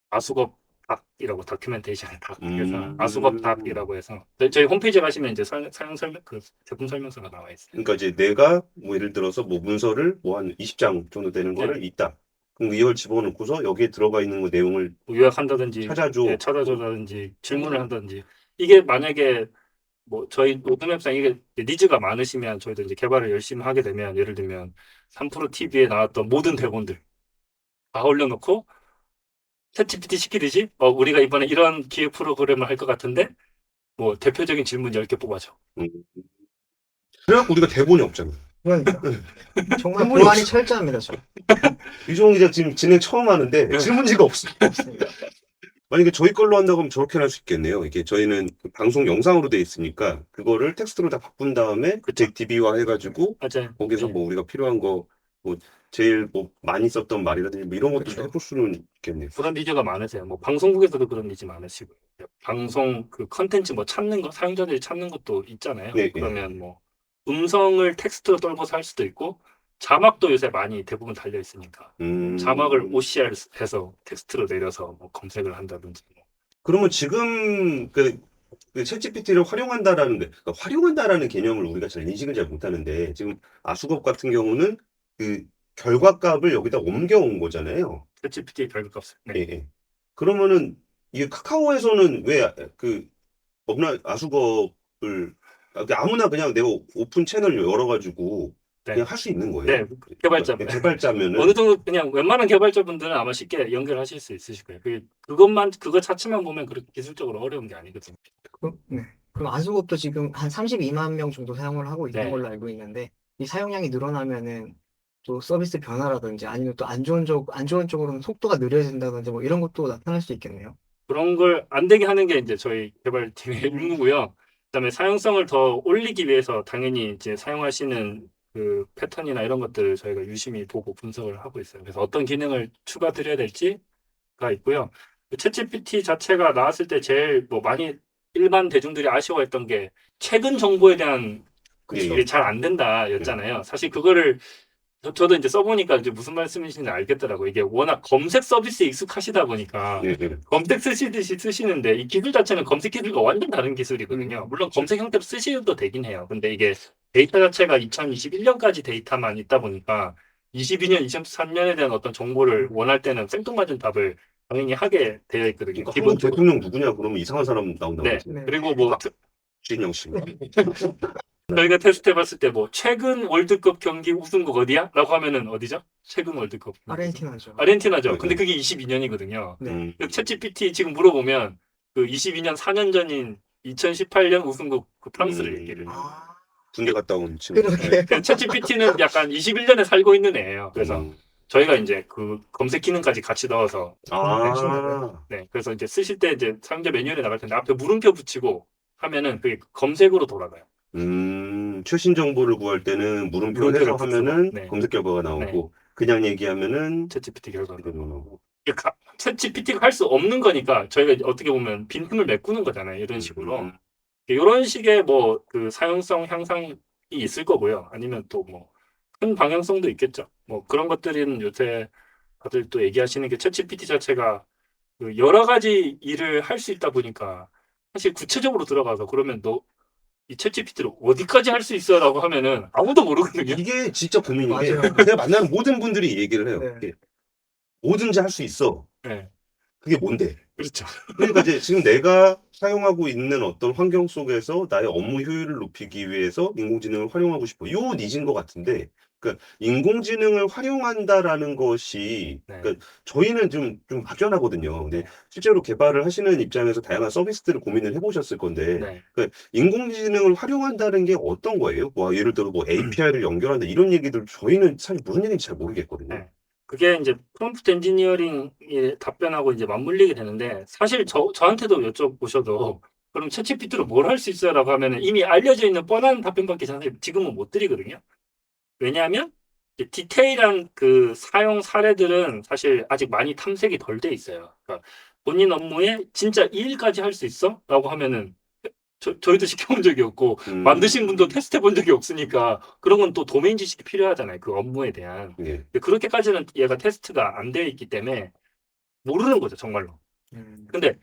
S3: 아수겁 닥이라고 다큐멘테이션의 닥에서
S1: 음.
S3: 아수겁 닥이라고 해서 저희 홈페이지에 가시면 이제 사용 설명 그 제품 설명서가 나와 있어요.
S1: 그러니까 이제 내가 뭐 예를 들어서 뭐 문서를 뭐 한 20장 정도 되는 거를 있다. 그럼 이걸 집어넣고서 여기에 들어가 있는 거 내용을
S3: 뭐 요약한다든지
S1: 찾아줘.
S3: 네, 찾아줘라든지 질문을 한다든지 이게 만약에 뭐 저희 로드맵상 이게 니즈가 많으시면 저희도 이제 개발을 열심히 하게 되면 예를 들면 3프로 TV에 나왔던 모든 대본들 다 올려놓고 챗GPT 시키듯이 우리가 이번에 이런 기획 프로그램을 할 것 같은데 뭐 대표적인 질문 10개 뽑아줘.
S1: 음. 그래갖고 우리가 대본이 없잖아.
S2: 그러니까. 정말
S1: 대본이
S2: 보안이
S1: 없어.
S2: 철저합니다, 저.
S1: 유종훈 기자 지금 진행 처음 하는데 질문지가 없어.
S2: 없습니다.
S1: 만약에 저희 걸로 한다고 하면 저렇게 할 수 있겠네요. 이게 저희는 그 방송 영상으로 돼 있으니까 그거를 텍스트로 다 바꾼 다음에
S3: 그쵸.
S1: DB화 해가지고
S3: 맞아요.
S1: 거기서
S3: 네.
S1: 뭐 우리가 필요한 거 뭐 제일 뭐 많이 썼던 말이라든지 뭐 이런 것도
S2: 그쵸.
S1: 해볼 수는 있겠네요.
S3: 그런 니즈가 많으세요. 뭐 방송국에서도 그런 니즈 많으시고 방송 그 컨텐츠 뭐 찾는 거 사용자들이 찾는 것도 있잖아요.
S1: 네,
S3: 그러면 뭐 음성을 텍스트로 떨궈서 할 수도 있고 자막도 요새 많이 대부분 달려 있으니까 자막을 OCR 해서 텍스트로 내려서 뭐 검색을 한다든지 뭐.
S1: 그러면 지금 그 챗GPT를 활용한다라는 그러니까 활용한다라는 개념을 우리가 잘 인식을 잘 못하는데 지금 아수겁 같은 경우는 그 결과값을 여기다 옮겨온 거잖아요.
S3: 챗GPT 결과값을. 네.
S1: 예, 예. 그러면은 이게 카카오에서는 왜 그 아수겁을 아무나 그냥 내가 오픈 채널 열어가지고
S3: 네.
S1: 그냥 할 수 있는 거예요.
S3: 네, 개발자.
S1: 개발자면은
S3: 어느 정도 그냥 웬만한 개발자분들은 아마 쉽게 연결하실 수 있으실 거예요. 그거 자체만 보면 그렇게 기술적으로 어려운 게 아니거든요.
S2: 네. 그럼 아수급도 지금 한 32만 명 정도 사용을 하고 있는
S3: 네.
S2: 걸로 알고 있는데, 이 사용량이 늘어나면은 또 서비스 변화라든지 아니면 또 안 좋은 쪽으로는 속도가 느려진다든지 뭐 이런 것도 나타날 수 있겠네요.
S3: 그런 걸 안 되게 하는 게 이제 저희 개발팀의 임무고요. 그다음에 사용성을 더 올리기 위해서 당연히 이제 사용하시는 그 패턴이나 이런 것들을 저희가 유심히 보고 분석을 하고 있어요. 그래서 어떤 기능을 추가드려야 될지가 있고요. 그 챗GPT 자체가 나왔을 때 제일 뭐 많이 일반 대중들이 아쉬워했던 게 최근 정보에 대한
S1: 그쵸.
S3: 이게 잘 안 된다였잖아요. 사실 그거를 저도 이제 써보니까 이제 무슨 말씀이신지 알겠더라고요. 이게 워낙 검색 서비스에 익숙하시다 보니까
S1: 예, 예.
S3: 검색 쓰시듯이 쓰시는데 이 기술 자체는 검색 기술과 완전 다른 기술이거든요. 물론 검색 형태로 쓰셔도 되긴 해요. 근데 이게 데이터 자체가 2021년까지 데이터만 있다 보니까 22년, 23년에 대한 어떤 정보를 원할 때는 생뚱맞은 답을 당연히 하게 되어 있거든요.
S1: 그러니까 한국
S3: 기본적으로.
S1: 대통령 누구냐 그러면 이상한 사람 나온다고
S3: 네.
S1: 하지.
S2: 네.
S3: 그리고 뭐
S1: 주인영 씨.
S3: 저희가 테스트 해봤을 때 뭐 최근 월드컵 경기 우승국 어디야? 라고 하면은 어디죠? 최근 월드컵.
S2: 아르헨티나죠.
S3: 아르헨티나죠. 근데 그게 22년이거든요.
S2: 네.
S3: 챗GPT 지금 물어보면 그 22년 4년 전인 2018년 우승국 그 프랑스를 얘기를 해요.
S2: 아,
S1: 군대 갔다 온 친구.
S2: 그러게.
S3: 챗GPT는 약간 21년에 살고 있는 애예요. 그래서
S1: 음.
S3: 저희가 이제 그 검색 기능까지 같이 넣어서
S1: 아.
S3: 네, 그래서 이제 쓰실 때 이제 사용자 매뉴얼에 나갈 텐데 앞에 물음표 붙이고 하면은 그게 검색으로 돌아가요.
S1: 최신 정보를 구할 때는 물음표
S3: 물음표를
S1: 해서
S3: 붙이고,
S1: 하면은
S3: 네.
S1: 검색 결과가 나오고 그냥 얘기하면은
S3: 챗GPT 결과가
S1: 이거 나오고.
S3: 챗GPT가 할 수 없는 거니까 저희가 이제 어떻게 보면 빈틈을 메꾸는 거잖아요. 이런 식으로. 이런 식의 뭐 그 사용성 향상이 있을 거고요. 아니면 또 뭐 큰 방향성도 있겠죠. 뭐 그런 것들은 요새 다들 또 얘기하시는 게 챗GPT 자체가 그 여러 가지 일을 할 수 있다 보니까 사실 구체적으로 들어가서 그러면 너 이 챗GPT를 어디까지 할 수 있어라고 하면은 아무도 모르거든요.
S1: 이게 진짜 고민인 게
S2: 맞아요.
S1: 제가 만나는 모든 분들이 이 얘기를 해요.
S2: 네.
S1: 이게 뭐든지 할 수 있어.
S3: 네,
S1: 그게 뭔데?
S3: 그렇죠.
S1: 그러니까 이제 지금 내가 사용하고 있는 어떤 환경 속에서 나의 업무 효율을 높이기 위해서 인공지능을 활용하고 싶어. 요 니즈인 것 같은데, 그러니까 인공지능을 활용한다라는 것이,
S3: 네.
S1: 그러니까 저희는 좀 막연하거든요. 근데
S3: 네.
S1: 실제로 개발을 하시는 입장에서 다양한 서비스들을 고민을 해보셨을 건데,
S3: 네.
S1: 그러니까 인공지능을 활용한다는 게 어떤 거예요? 뭐 예를 들어 뭐 API를 연결한다 이런 얘기들 저희는 사실 무슨 얘기인지 잘 모르겠거든요.
S3: 네. 그게 이제 프롬프트 엔지니어링의 답변하고 이제 맞물리게 되는데 사실 저한테도 여쭤보셔도 그럼 챗GPT로 뭘 할 수 있어요라고 하면은 이미 알려져 있는 뻔한 답변밖에 사실 지금은 못 드리거든요. 왜냐하면 이제 디테일한 그 사용 사례들은 사실 아직 많이 탐색이 덜 돼 있어요. 그러니까 본인 업무에 진짜 이 일까지 할 수 있어? 라고 하면은 저희도 시켜본 적이 없고 만드신 분도 테스트 해본 적이 없으니까 그런 건 또 도메인 지식이 필요하잖아요. 그 업무에 대한.
S1: 예.
S3: 근데 그렇게까지는 얘가 테스트가 안 되어 있기 때문에 모르는 거죠, 정말로. 근데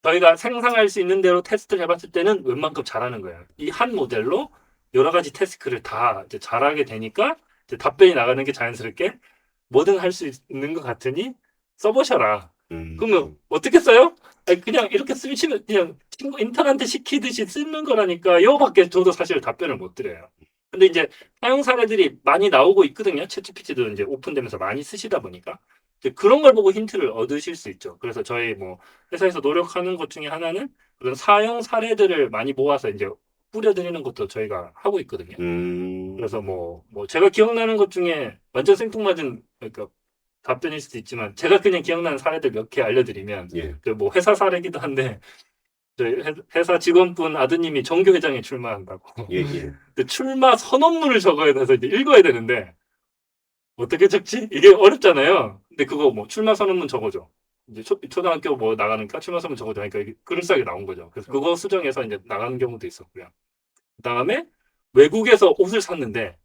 S3: 저희가 상상할 수 있는 대로 테스트를 해봤을 때는 웬만큼 잘하는 거예요. 이 한 모델로 여러 가지 태스크를 다 이제 잘하게 되니까 이제 답변이 나가는 게 자연스럽게 뭐든 할 수 있는 것 같으니 써보셔라. 그러면 어떻게 써요? 아니, 그냥 이렇게 쓰시면 그냥 친구 인턴한테 시키듯이 쓰는 거라니까 이거밖에 저도 사실 답변을 못 드려요. 근데 이제 사용 사례들이 많이 나오고 있거든요. 챗GPT도 이제 오픈되면서 많이 쓰시다 보니까 이제 그런 걸 보고 힌트를 얻으실 수 있죠. 그래서 저희 뭐 회사에서 노력하는 것 중에 하나는 그런 사용 사례들을 많이 모아서 이제 뿌려드리는 것도 저희가 하고 있거든요. 그래서 뭐 제가 기억나는 것 중에 완전 생뚱맞은 그러니까 답변일 수도 있지만 제가 그냥 기억나는 사례들 몇 개 알려드리면
S1: 예.
S3: 뭐 회사 사례기도 한데 저희 회사 직원분 아드님이 정교회장에 출마한다고.
S1: 예, 예.
S3: 근데 출마 선언문을 적어야 돼서 이제 읽어야 되는데 어떻게 적지? 이게 어렵잖아요. 근데 그거 뭐 출마 선언문 적어줘. 이제 초등학교 뭐 나가니까 출마 선언문 적어줘. 그러니까 이게 그럴싸하게 나온 거죠. 그래서 그거 수정해서 이제 나가는 경우도 있었고요. 그다음에 외국에서 옷을 샀는데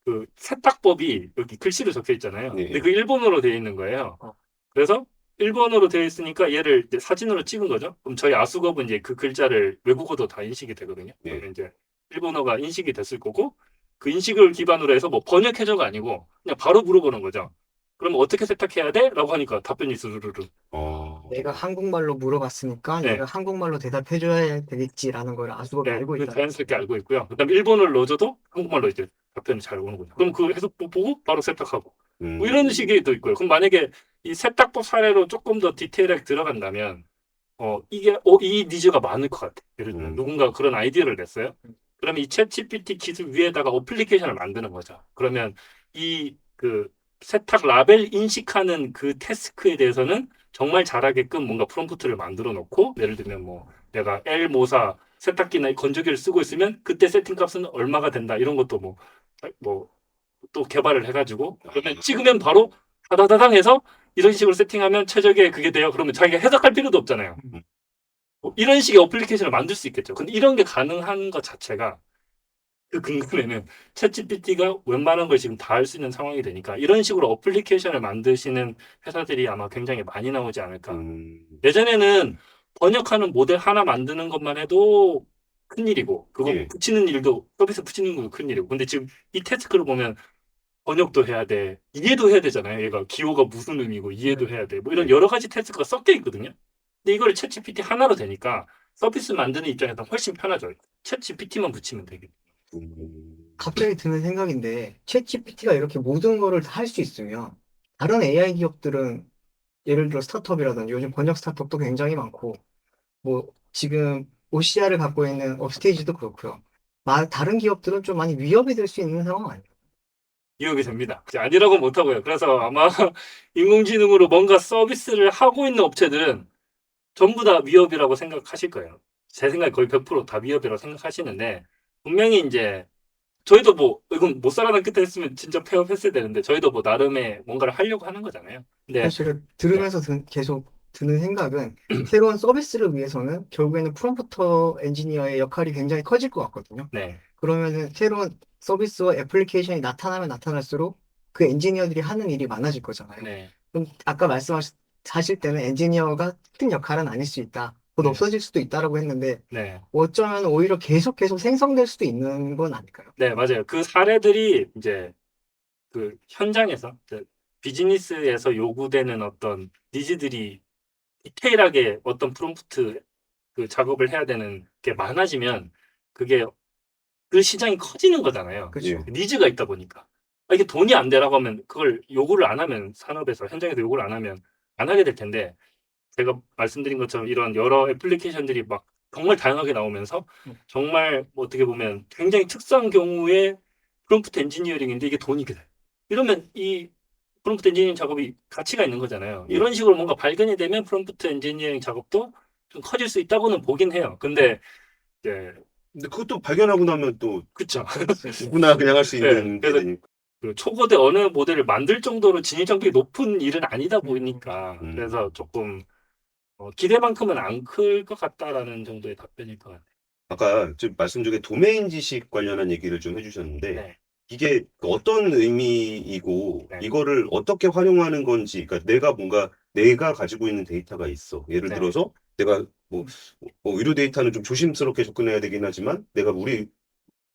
S3: 그 세탁법이 여기 글씨로 적혀 있잖아요.
S1: 네.
S3: 근데 그 일본어로 되어 있는 거예요.
S2: 어.
S3: 그래서 일본어로 되어 있으니까 얘를 이제 사진으로 찍은 거죠. 그럼 저희 아수겁은 이제 그 글자를 외국어도 다 인식이 되거든요.
S1: 네.
S3: 그러면 이제 일본어가 인식이 됐을 거고 그 인식을 기반으로 해서 뭐 번역해줘가 아니고 그냥 바로 물어보는 거죠. 그럼 어떻게 세탁해야 돼? 라고 하니까 답변이 스르르르.
S2: 내가 한국말로 물어봤으니까
S3: 네.
S2: 내가 한국말로 대답해줘야 되겠지라는 걸 아수겁이
S3: 네,
S2: 알고
S3: 그
S2: 있다.
S3: 자연스럽게 알고 있고요. 그다음에 일본어를 넣어줘도 한국말로 이제 답변이 잘 오는 거죠. 그럼 그 해석법 보고 바로 세탁하고 뭐 이런 식이 또 있고요. 그럼 만약에 이 세탁법 사례로 조금 더 디테일하게 들어간다면 이게 이 니즈가 많을 것 같아. 예를 들면 누군가 그런 아이디어를 냈어요. 그러면 이 챗GPT 기술 위에다가 어플리케이션을 만드는 거죠. 그러면 이 그 세탁 라벨 인식하는 그 태스크에 대해서는 정말 잘하게끔 뭔가 프롬프트를 만들어 놓고 예를 들면 뭐 내가 L 모사 세탁기나 건조기를 쓰고 있으면 그때 세팅 값은 얼마가 된다 이런 것도 뭐 또 개발을 해가지고 그러면 찍으면 바로 다다다당 해서 이런 식으로 세팅하면 최적의 그게 돼요. 그러면 자기가 해석할 필요도 없잖아요. 뭐 이런 식의 어플리케이션을 만들 수 있겠죠. 근데 이런 게 가능한 것 자체가 그 근간에는 챗GPT가 웬만한 걸 지금 다 할 수 있는 상황이 되니까 이런 식으로 어플리케이션을 만드시는 회사들이 아마 굉장히 많이 나오지 않을까. 예전에는 번역하는 모델 하나 만드는 것만 해도 큰일이고 그거
S1: 예.
S3: 붙이는 일도 서비스 붙이는 것도 큰일이고 근데 지금 이 태스크를 보면 번역도 해야 돼 이해도 해야 되잖아요. 얘가 기호가 무슨 의미고 이해도 해야 돼 뭐 이런 여러 가지 태스크가 섞여 있거든요. 근데 이걸 챗GPT 하나로 되니까 서비스 만드는 입장에서 훨씬 편하죠. 챗GPT만 붙이면 되겠죠.
S2: 갑자기 드는 생각인데 챗GPT가 이렇게 모든 거를 다 할 수 있으면 다른 AI 기업들은 예를 들어 스타트업이라든지 요즘 번역 스타트업도 굉장히 많고 뭐 지금 OCR을 갖고 있는 업스테이지도 그렇고요. 다른 기업들은 좀 많이 위협이 될 수 있는 상황 아니에요?
S3: 위협이 됩니다. 이제 아니라고 못하고요. 그래서 아마 인공지능으로 뭔가 서비스를 하고 있는 업체들은 전부 다 위협이라고 생각하실 거예요. 제 생각에 거의 100%다 위협이라고 생각하시는데 분명히 이제 저희도 뭐 이건 못 살아남겠다 했으면 진짜 폐업했어야 되는데 저희도 뭐 나름의 뭔가를 하려고 하는 거잖아요. 근데
S2: 사실 들으면서 계속 드는 생각은 새로운 서비스를 위해서는 결국에는 프롬프터 엔지니어의 역할이 굉장히 커질 것 같거든요.
S3: 네,
S2: 그러면은 새로운 서비스와 애플리케이션이 나타나면 나타날수록 그 엔지니어들이 하는 일이 많아질 거잖아요.
S3: 네,
S2: 그럼 아까 말씀하실 때는 엔지니어가 큰 역할은 아닐 수 있다. 곧
S3: 네.
S2: 없어질 수도 있다라고 했는데
S3: 네,
S2: 어쩌면 오히려 계속 생성될 수도 있는 건 아닐까요?
S3: 네, 맞아요. 그 사례들이 이제 그 현장에서 이제 비즈니스에서 요구되는 어떤 니즈들이 디테일하게 어떤 프롬프트 그 작업을 해야 되는 게 많아지면 그게 그 시장이 커지는 거잖아요.
S2: 그렇죠.
S1: 예.
S3: 니즈가 있다 보니까. 이게 돈이 안 되라고 하면 그걸 요구를 안 하면 산업에서 현장에서 요구를 안 하면 안 하게 될 텐데 제가 말씀드린 것처럼 이런 여러 애플리케이션들이 막 정말 다양하게 나오면서 정말 뭐 어떻게 보면 굉장히 특수한 경우에 프롬프트 엔지니어링인데 이게 돈이 돼. 이러면 이 프롬프트 엔지니어링 작업이 가치가 있는 거잖아요.
S1: 예.
S3: 이런 식으로 뭔가 발견이 되면 프롬프트 엔지니어링 작업도 좀 커질 수 있다고는 보긴 해요. 근데 이제
S1: 근데 그것도 발견하고 나면 또
S3: 그쵸.
S1: 누구나 그냥 할 수
S3: 네,
S1: 있는 게
S3: 그래서
S1: 되니까.
S3: 그 초거대 언어 모델을 만들 정도로 진입 장벽이 높은 일은 아니다 보니까
S1: 음.
S3: 그래서 조금 기대만큼은 안 클 것 같다라는 정도의 답변일 것 같아요.
S1: 아까 좀 말씀 중에 도메인 지식 관련한 얘기를 좀 해주셨는데
S3: 네,
S1: 이게 어떤 의미이고
S3: 네.
S1: 이거를 어떻게 활용하는 건지, 그러니까 내가 가지고 있는 데이터가 있어. 예를
S3: 네.
S1: 들어서 내가 뭐 의료 데이터는 좀 조심스럽게 접근해야 되긴 하지만 내가 우리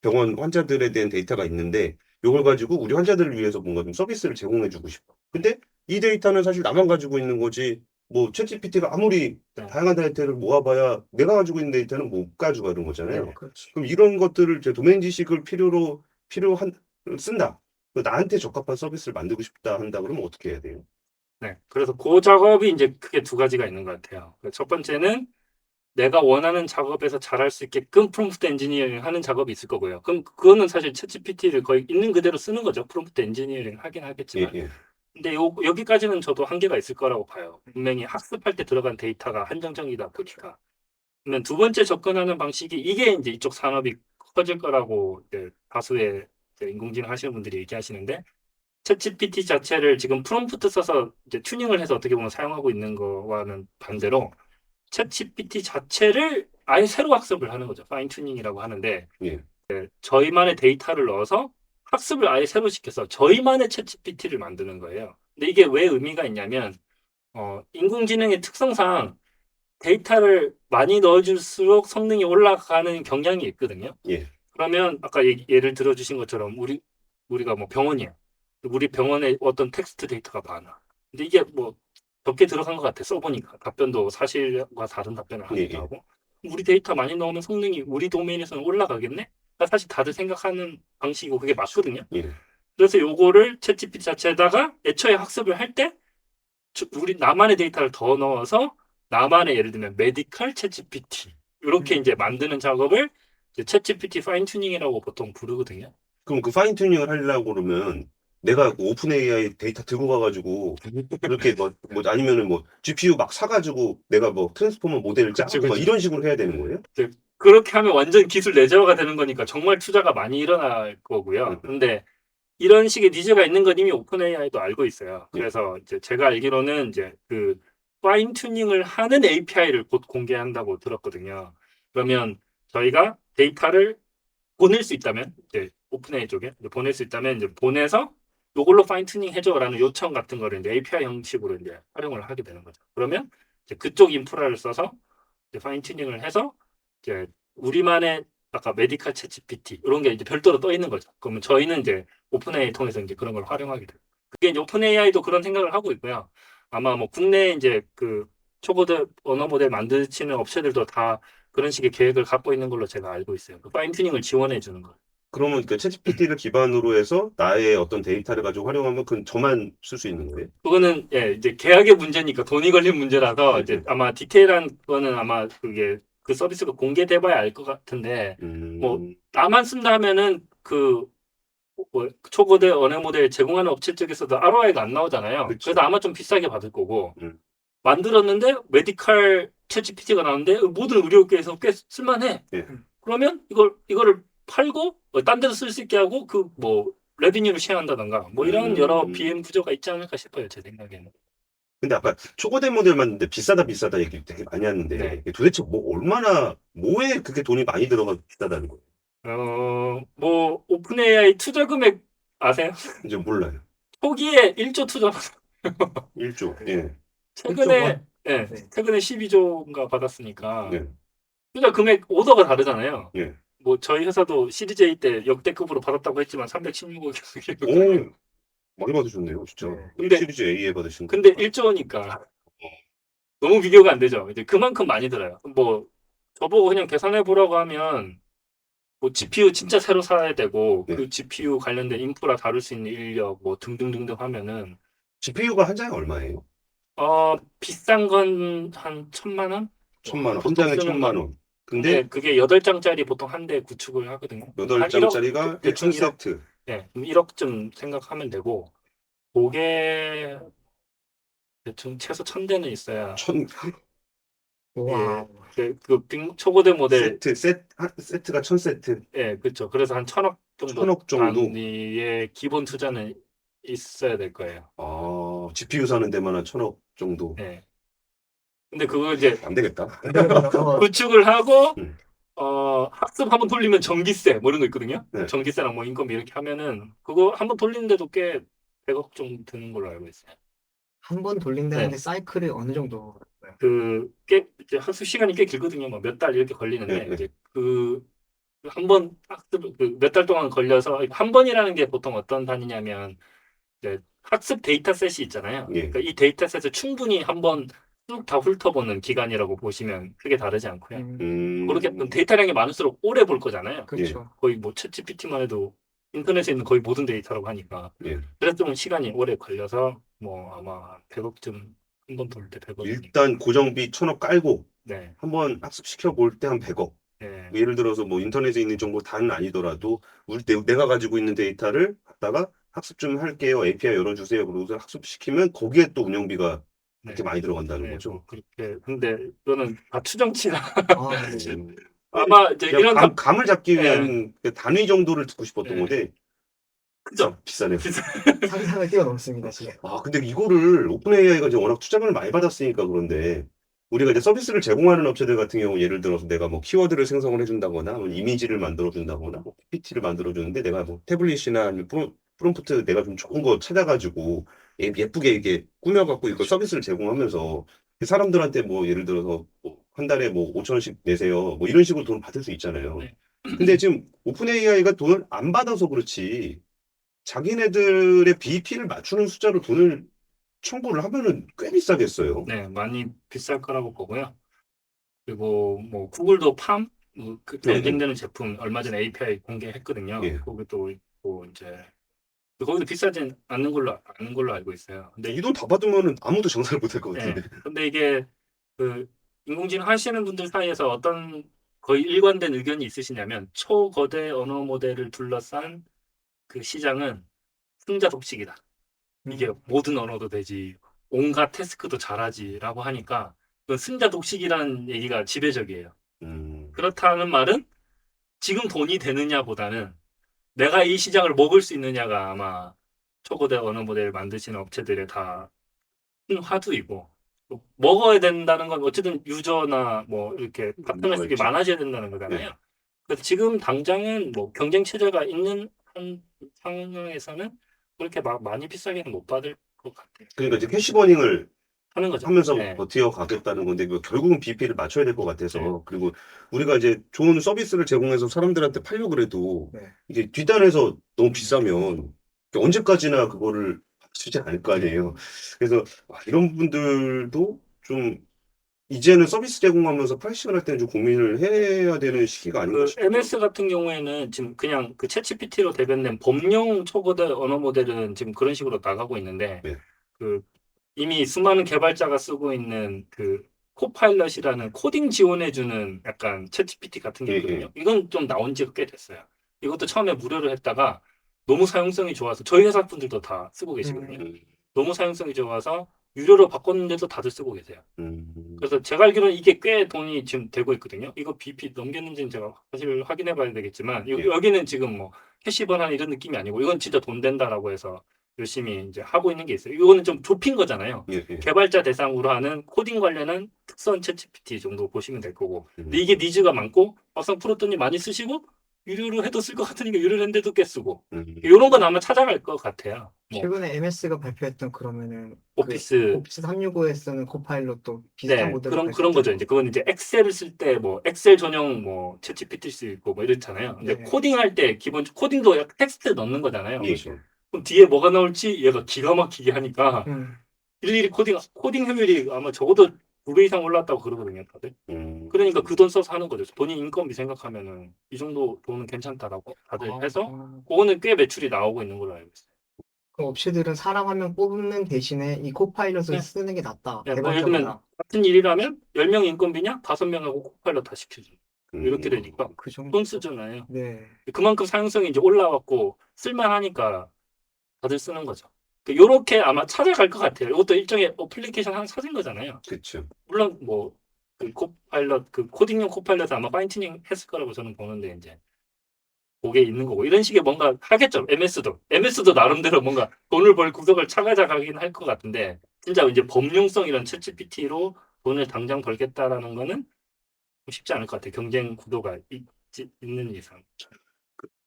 S1: 병원 환자들에 대한 데이터가 있는데 이걸 가지고 우리 환자들을 위해서 뭔가 좀 서비스를 제공해주고 싶어. 근데 이 데이터는 사실 나만 가지고 있는 거지. 뭐 챗GPT가 아무리
S3: 네.
S1: 다양한 데이터를 모아봐야 내가 가지고 있는 데이터는 못 가져가는 거잖아요.
S3: 네.
S2: 그렇지.
S1: 그럼 이런 것들을 제 도메인 지식을 필요한 쓴다. 나한테 적합한 서비스를 만들고 싶다 한다 그러면 어떻게 해야 돼요?
S3: 네. 그래서 그 작업이 이제 크게 두 가지가 있는 것 같아요. 첫 번째는 내가 원하는 작업에서 잘할 수 있게끔 프롬프트 엔지니어링 하는 작업이 있을 거고요. 그럼 그거는 사실 챗GPT를 거의 있는 그대로 쓰는 거죠. 프롬프트 엔지니어링 하긴 하겠지만.
S1: 예.
S3: 근데 여기까지는 저도 한계가 있을 거라고 봐요. 분명히 학습할 때 들어간 데이터가 한정적이다 보니까. 그러면 두 번째 접근하는 방식이 이게 이제 이쪽 산업이 커질 거라고 이제 다수의 이제 인공지능 하시는 분들이 얘기하시는데 챗GPT 자체를 지금 프롬프트 써서 이제 튜닝을 해서 어떻게 보면 사용하고 있는 거와는 반대로 챗GPT 자체를 아예 새로 학습을 하는 거죠. 파인 튜닝이라고 하는데
S1: 예.
S3: 저희만의 데이터를 넣어서 학습을 아예 새로 시켜서 저희만의 챗GPT를 만드는 거예요. 근데 이게 왜 의미가 있냐면 인공지능의 특성상 데이터를 많이 넣어줄수록 성능이 올라가는 경향이 있거든요.
S1: 예.
S3: 그러면 아까 예를 들어주신 것처럼 우리가 뭐 병원이야. 우리 병원에 어떤 텍스트 데이터가 많아. 근데 이게 뭐 적게 들어간 것 같아. 써보니까 답변도 사실과 다른 답변을
S1: 예.
S3: 하기도 하고 우리 데이터 많이 넣으면 성능이 우리 도메인에서는 올라가겠네? 그러니까 사실 다들 생각하는 방식이고 그게 맞거든요.
S1: 예.
S3: 그래서 요거를 챗GPT 자체에다가 애초에 학습을 할 때 우리 나만의 데이터를 더 넣어서 나만의 예를 들면 메디컬 챗GPT 이렇게 이제 만드는 작업을 이제 챗GPT 파인 튜닝이라고 보통 부르거든요.
S1: 그럼 그 파인 튜닝을 하려고 그러면 내가 그 오픈 AI 데이터 들고 가가지고 그렇게 뭐 아니면은 뭐 GPU 막 사가지고 내가 뭐 트랜스포머 모델을 짜고 막
S3: 그치.
S1: 이런 식으로 해야 되는 거예요?
S3: 이제 그렇게 하면 완전 기술 레저가 되는 거니까 정말 투자가 많이 일어날 거고요.
S1: 음.
S3: 근데 이런 식의 니즈가 있는 건 이미 오픈 AI도 알고 있어요.
S1: 예.
S3: 그래서 이제 제가 알기로는 이제 그 파인 튜닝을 하는 API를 곧 공개한다고 들었거든요. 그러면 저희가 데이터를 보낼 수 있다면 이제 오픈AI 쪽에 이제 보낼 수 있다면 이제 보내서 이걸로 파인 튜닝 해줘라는 요청 같은 거를 이제 API 형식으로 이제 활용을 하게 되는 거죠. 그러면 이제 그쪽 인프라를 써서 이제 파인 튜닝을 해서 이제 우리만의 아까 메디컬 챗 GPT 이런 게 이제 별도로 떠 있는 거죠. 그러면 저희는 이제 오픈AI 통해서 이제 그런 걸 활용하게 돼요. 그게 이제 오픈AI도 그런 생각을 하고 있고요. 아마 뭐 국내에 이제 그 초보드 언어 모델 만드시는 업체들도 다 그런 식의 계획을 갖고 있는 걸로 제가 알고 있어요. 그 파인 튜닝을 지원해 주는 거.
S1: 그러면 그 챗GPT를 기반으로 해서 나의 어떤 데이터를 가지고 활용하면 그건 저만 쓸 수 있는 거예요?
S3: 그거는 예, 이제 계약의 문제니까 돈이 걸린 문제라서 이제 아마 디테일한 거는 아마 그게 그 서비스가 공개돼봐야 알 것 같은데 뭐 나만 쓴다 하면은 뭐 초거대 언어 모델 제공하는 업체 쪽에서도 ROI가 안 나오잖아요.
S1: 그쵸.
S3: 그래서 아마 좀 비싸게 받을 거고
S1: 음.
S3: 만들었는데 메디컬 챗GPT가 나오는데 모든 의료계에서 꽤 쓸만해.
S1: 예.
S3: 그러면 이거를 팔고 딴 데서 쓸 수 있게 하고 그 뭐 레비뉴를 쉐어한다던가 뭐 이런 여러 비행 구조가 있지 않을까 싶어요. 제 생각에는.
S1: 근데 아까 초거대 모델 만드는데 비싸다 얘기 되게 많이 하는데
S3: 네.
S1: 이게 도대체 뭐 얼마나 뭐에 그렇게 돈이 많이 들어가 비싸다는 거예요?
S3: 뭐 오픈AI 투자 금액 아세요?
S1: 이제 몰라요.
S3: 초기에 1조 투자 받았어요.
S1: 1조. 예.
S3: 최근에 예,
S2: 네.
S3: 최근에 12조인가 받았으니까
S1: 예.
S3: 투자 금액 오더가 다르잖아요.
S1: 예.
S3: 뭐 저희 회사도 시리즈 A 때 역대급으로 받았다고 했지만 316억.
S1: 오, 많이 받으셨네요, 진짜.
S2: 네.
S3: 근데
S1: 시리즈 A에 받으신 거.
S3: 근데 1조니까 너무 비교가 안 되죠. 이제 그만큼 많이 들어요. 뭐 저보고 그냥 계산해 보라고 하면 뭐 GPU 진짜 새로 사야 되고
S1: 네.
S3: 그 GPU 관련된 인프라 다룰 수 있는 인력 뭐 등등등등 하면은
S1: GPU가 한 장에 얼마예요?
S3: 비싼 건 한 1,000만 원?
S1: 1,000만 원. 한 장에 1,000만 원. 근데
S3: 근데 그게 8장짜리 보통 한 대 구축을 하거든요. 한
S1: 8장짜리가
S3: 대충 1억,
S1: 1세트.
S3: 네, 1억쯤 생각하면 되고 그게 대충 최소 1,000대는 있어야
S1: 1,000.
S2: 와.
S3: 그 초고대 모델,
S1: 세트가 1000세트,
S3: 예, 그렇죠. 그래서 한 1,000억 정도
S1: 1000억 정도.
S3: 단위의 기본 투자는 있어야 될 거예요.
S1: GPU 사는 데만 한 1000억 정도.
S3: 예. 근데 그거 이제
S1: 안 되겠다.
S3: 구축을 하고
S1: 음.
S3: 학습 한번 돌리면 전기세 뭐 이런 거 있거든요.
S1: 네.
S3: 전기세랑 뭐 인건비 이렇게 하면은 그거 한번 돌리는데도 꽤 100억 정도 드는 걸로 알고 있어요.
S2: 한 번 돌린다는데
S3: 네.
S2: 사이클이 어느 정도?
S3: 꽤 이제 학습 시간이 꽤 길거든요. 뭐 몇 달 이렇게 걸리는데
S1: 네.
S3: 이제 한 번 학습 몇 달 동안 걸려서 한 번이라는 게 보통 어떤 단위냐면 이제 학습 데이터셋이 있잖아요.
S1: 예.
S3: 그러니까 이 데이터셋을 충분히 한 번 쭉 다 훑어보는 기간이라고 보시면 크게 다르지 않고요. 그렇게 데이터량이 많을수록 오래 볼 거잖아요.
S2: 그렇죠.
S3: 거의 뭐 챗GPT만 해도 인터넷에 있는 거의 모든 데이터라고 하니까.
S1: 예.
S3: 그래서 좀 시간이 오래 걸려서 뭐 아마 100억쯤 한 번 돌 때 100억.
S1: 일단 고정비 1000억 깔고
S3: 네.
S1: 한번 학습시켜 볼 때 한 100억.
S3: 네.
S1: 예를 들어서 뭐 인터넷에 있는 정보 다는 아니더라도 내가 가지고 있는 데이터를 갖다가 학습 좀 할게요. API 열어주세요. 그러고서 학습시키면 거기에 또 운영비가 이렇게 많이 들어간다는
S3: 네,
S1: 거죠.
S3: 뭐 그렇게. 근데 이거는 다 추정치라.
S2: 네.
S3: 아마 이제
S1: 그냥
S3: 이런
S1: 감을 잡기
S3: 네.
S1: 위한 그 단위 정도를 듣고 싶었던
S3: 네.
S1: 건데
S3: 그죠?
S1: 비싸네요.
S2: 상상을 뛰어넘습니다 지금.
S1: 근데 이거를 오픈 AI가 이제 워낙 투자금을 많이 받았으니까 그런데 우리가 이제 서비스를 제공하는 업체들 같은 경우 예를 들어서 내가 뭐 키워드를 생성을 해준다거나 뭐 이미지를 만들어준다거나 뭐 PPT를 만들어주는데 내가 뭐 태블릿이나 아니면 프롬프트 내가 좀 좋은 거 찾아가지고 예쁘게 이렇게 꾸며갖고 이거 서비스를 제공하면서 사람들한테 뭐 예를 들어서 뭐 한 달에 뭐 5,000원씩 내세요 뭐 이런 식으로 돈을 받을 수 있잖아요.
S3: 네.
S1: 근데 지금 오픈 AI가 돈을 안 받아서 그렇지 자기네들의 BP를 맞추는 숫자로 돈을 청구를 하면은 꽤 비싸겠어요.
S3: 네, 많이 비쌀 거라고 보고요. 그리고 뭐 구글도 팜, 그
S1: 네,
S3: 런칭되는 제품 얼마 전에 API 공개했거든요.
S1: 예.
S3: 거기도 있고 이제 거기도 비싸진 않는 걸로 알고 있어요. 근데
S1: 이 돈 다 받으면은 아무도 장사를 못 할 것
S3: 네,
S1: 같은데.
S3: 근데 이게 그 인공지능 하시는 분들 사이에서 어떤 거의 일관된 의견이 있으시냐면 초거대 언어 모델을 둘러싼 그 시장은 승자 독식이다. 이게 모든 언어도 되지, 온갖 태스크도 잘하지라고 하니까 그 승자 독식이라는 얘기가 지배적이에요. 그렇다는 말은 지금 돈이 되느냐보다는 내가 이 시장을 먹을 수 있느냐가 아마 초거대 언어 모델 만드시는 업체들의 다 큰 화두이고, 또 먹어야 된다는 건 어쨌든 유저나 뭐 이렇게 파트너 수익이
S1: 먹어야지.
S3: 많아져야 된다는 거잖아요. 그래서 지금 당장은 뭐 경쟁 체제가 있는 한 상황에서는 그렇게 막 많이 비싸게는 못 받을 것 같아요.
S1: 그러니까 이제 캐시버닝을
S3: 하는 거죠.
S1: 하면서
S3: 네.
S1: 버티어 가겠다는 건데 결국은 BP를 맞춰야 될 것 같아서
S3: 네.
S1: 그리고 우리가 이제 좋은 서비스를 제공해서 사람들한테 팔려고 그래도
S2: 네.
S1: 이게 뒷단에서 너무 비싸면 언제까지나 그거를 주지 않을 거 아니에요. 그래서 이런 분들도 좀 이제는 서비스 제공하면서 프라이싱을 할 때는 좀 고민을 해야 되는 시기가 아닌가
S3: 그
S1: 싶어요.
S3: MS 같은 경우에는 지금 그냥 그 챗GPT로 대변된 범용 초거대 언어 모델은 지금 그런 식으로 나가고 있는데
S1: 네.
S3: 그 이미 수많은 개발자가 쓰고 있는 그 코파일럿이라는 코딩 지원해주는 약간 챗GPT 같은 게
S1: 예,
S3: 있거든요. 이건 좀 나온 지가 꽤 됐어요. 이것도 처음에 무료로 했다가 너무 사용성이 좋아서 저희 회사 분들도 다 쓰고 계시거든요. 너무 사용성이 좋아서 유료로 바꿨는데도 다들 쓰고 계세요. 그래서 제가 알기로는 이게 꽤 돈이 지금 되고 있거든요. 이거 BP 넘겼는지는 제가 사실 확인해 봐야 되겠지만 여기는 지금 뭐 캐시 번환 이런 느낌이 아니고 이건 진짜 돈 된다라고 해서 열심히 이제 하고 있는 게 있어요. 이거는 좀 좁힌 거잖아요.
S1: 예.
S3: 개발자 대상으로 하는 코딩 관련한 특선 챗GPT 정도 보시면 될 거고. 근데 이게 니즈가 많고 막상 풀었더니 많이 쓰시고 유료로 해도 쓸 것 같으니까 유료로 했는데도 꽤 쓰고. 이런 건 아마 찾아갈 것 같아요. 뭐
S2: 최근에 MS가 발표했던 그러면은
S3: 오피스
S2: 오피스 365에 쓰는 코파일럿도 비슷한
S3: 네,
S2: 모델
S3: 그런 거죠. 이제 그건 이제 엑셀을 쓸 때 뭐 엑셀 전용 뭐 챗GPT일 수 있고 뭐 이렇잖아요. 근데
S2: 네.
S3: 코딩할 때 기본 코딩도 약간 텍스트 넣는 거잖아요.
S1: 예.
S3: 그럼 뒤에 뭐가 나올지 얘가 기가 막히게 하니까
S2: 음.
S3: 일일이 코딩 효율이 아마 적어도 2배 이상 올랐다고 그러거든요, 다들. 그러니까 그 돈 써서 하는 거죠. 본인 인건비 생각하면은 이 정도 돈은 괜찮다라고 다들 해서 그거는 꽤 매출이 나오고 있는 걸로 알고 있어요.
S2: 그 업체들은 사람 한 명 뽑는 대신에 이 코파일럿을
S3: 네.
S2: 쓰는 게 낫다.
S3: 네, 뭐 예를 들면
S2: 개발자보다.
S3: 같은 일이라면 10명 인건비냐 5명하고 코파일럿 다 시켜줘. 이렇게 되니까
S2: 그 정도.
S3: 돈 쓰잖아요.
S2: 네.
S3: 그만큼 사용성이 이제 올라왔고 쓸만하니까 다들 쓰는 거죠. 요렇게 아마 찾아갈 것 같아요. 이것도 일종의 어플리케이션 하나 찾은 거잖아요.
S1: 그렇죠.
S3: 물론 뭐 그 코파일럿 그 코딩용 코파일럿 아마 파인튜닝 했을 거라고 저는 보는데 이제 그게 있는 거고 이런 식의 뭔가 하겠죠. MS도 나름대로 뭔가 돈을 벌 구석을 찾아가긴 할 것 같은데 진짜 이제 범용성 이런 챗GPT로 돈을 당장 벌겠다라는 거는 쉽지 않을 것 같아요. 경쟁 구도가 있는 이상.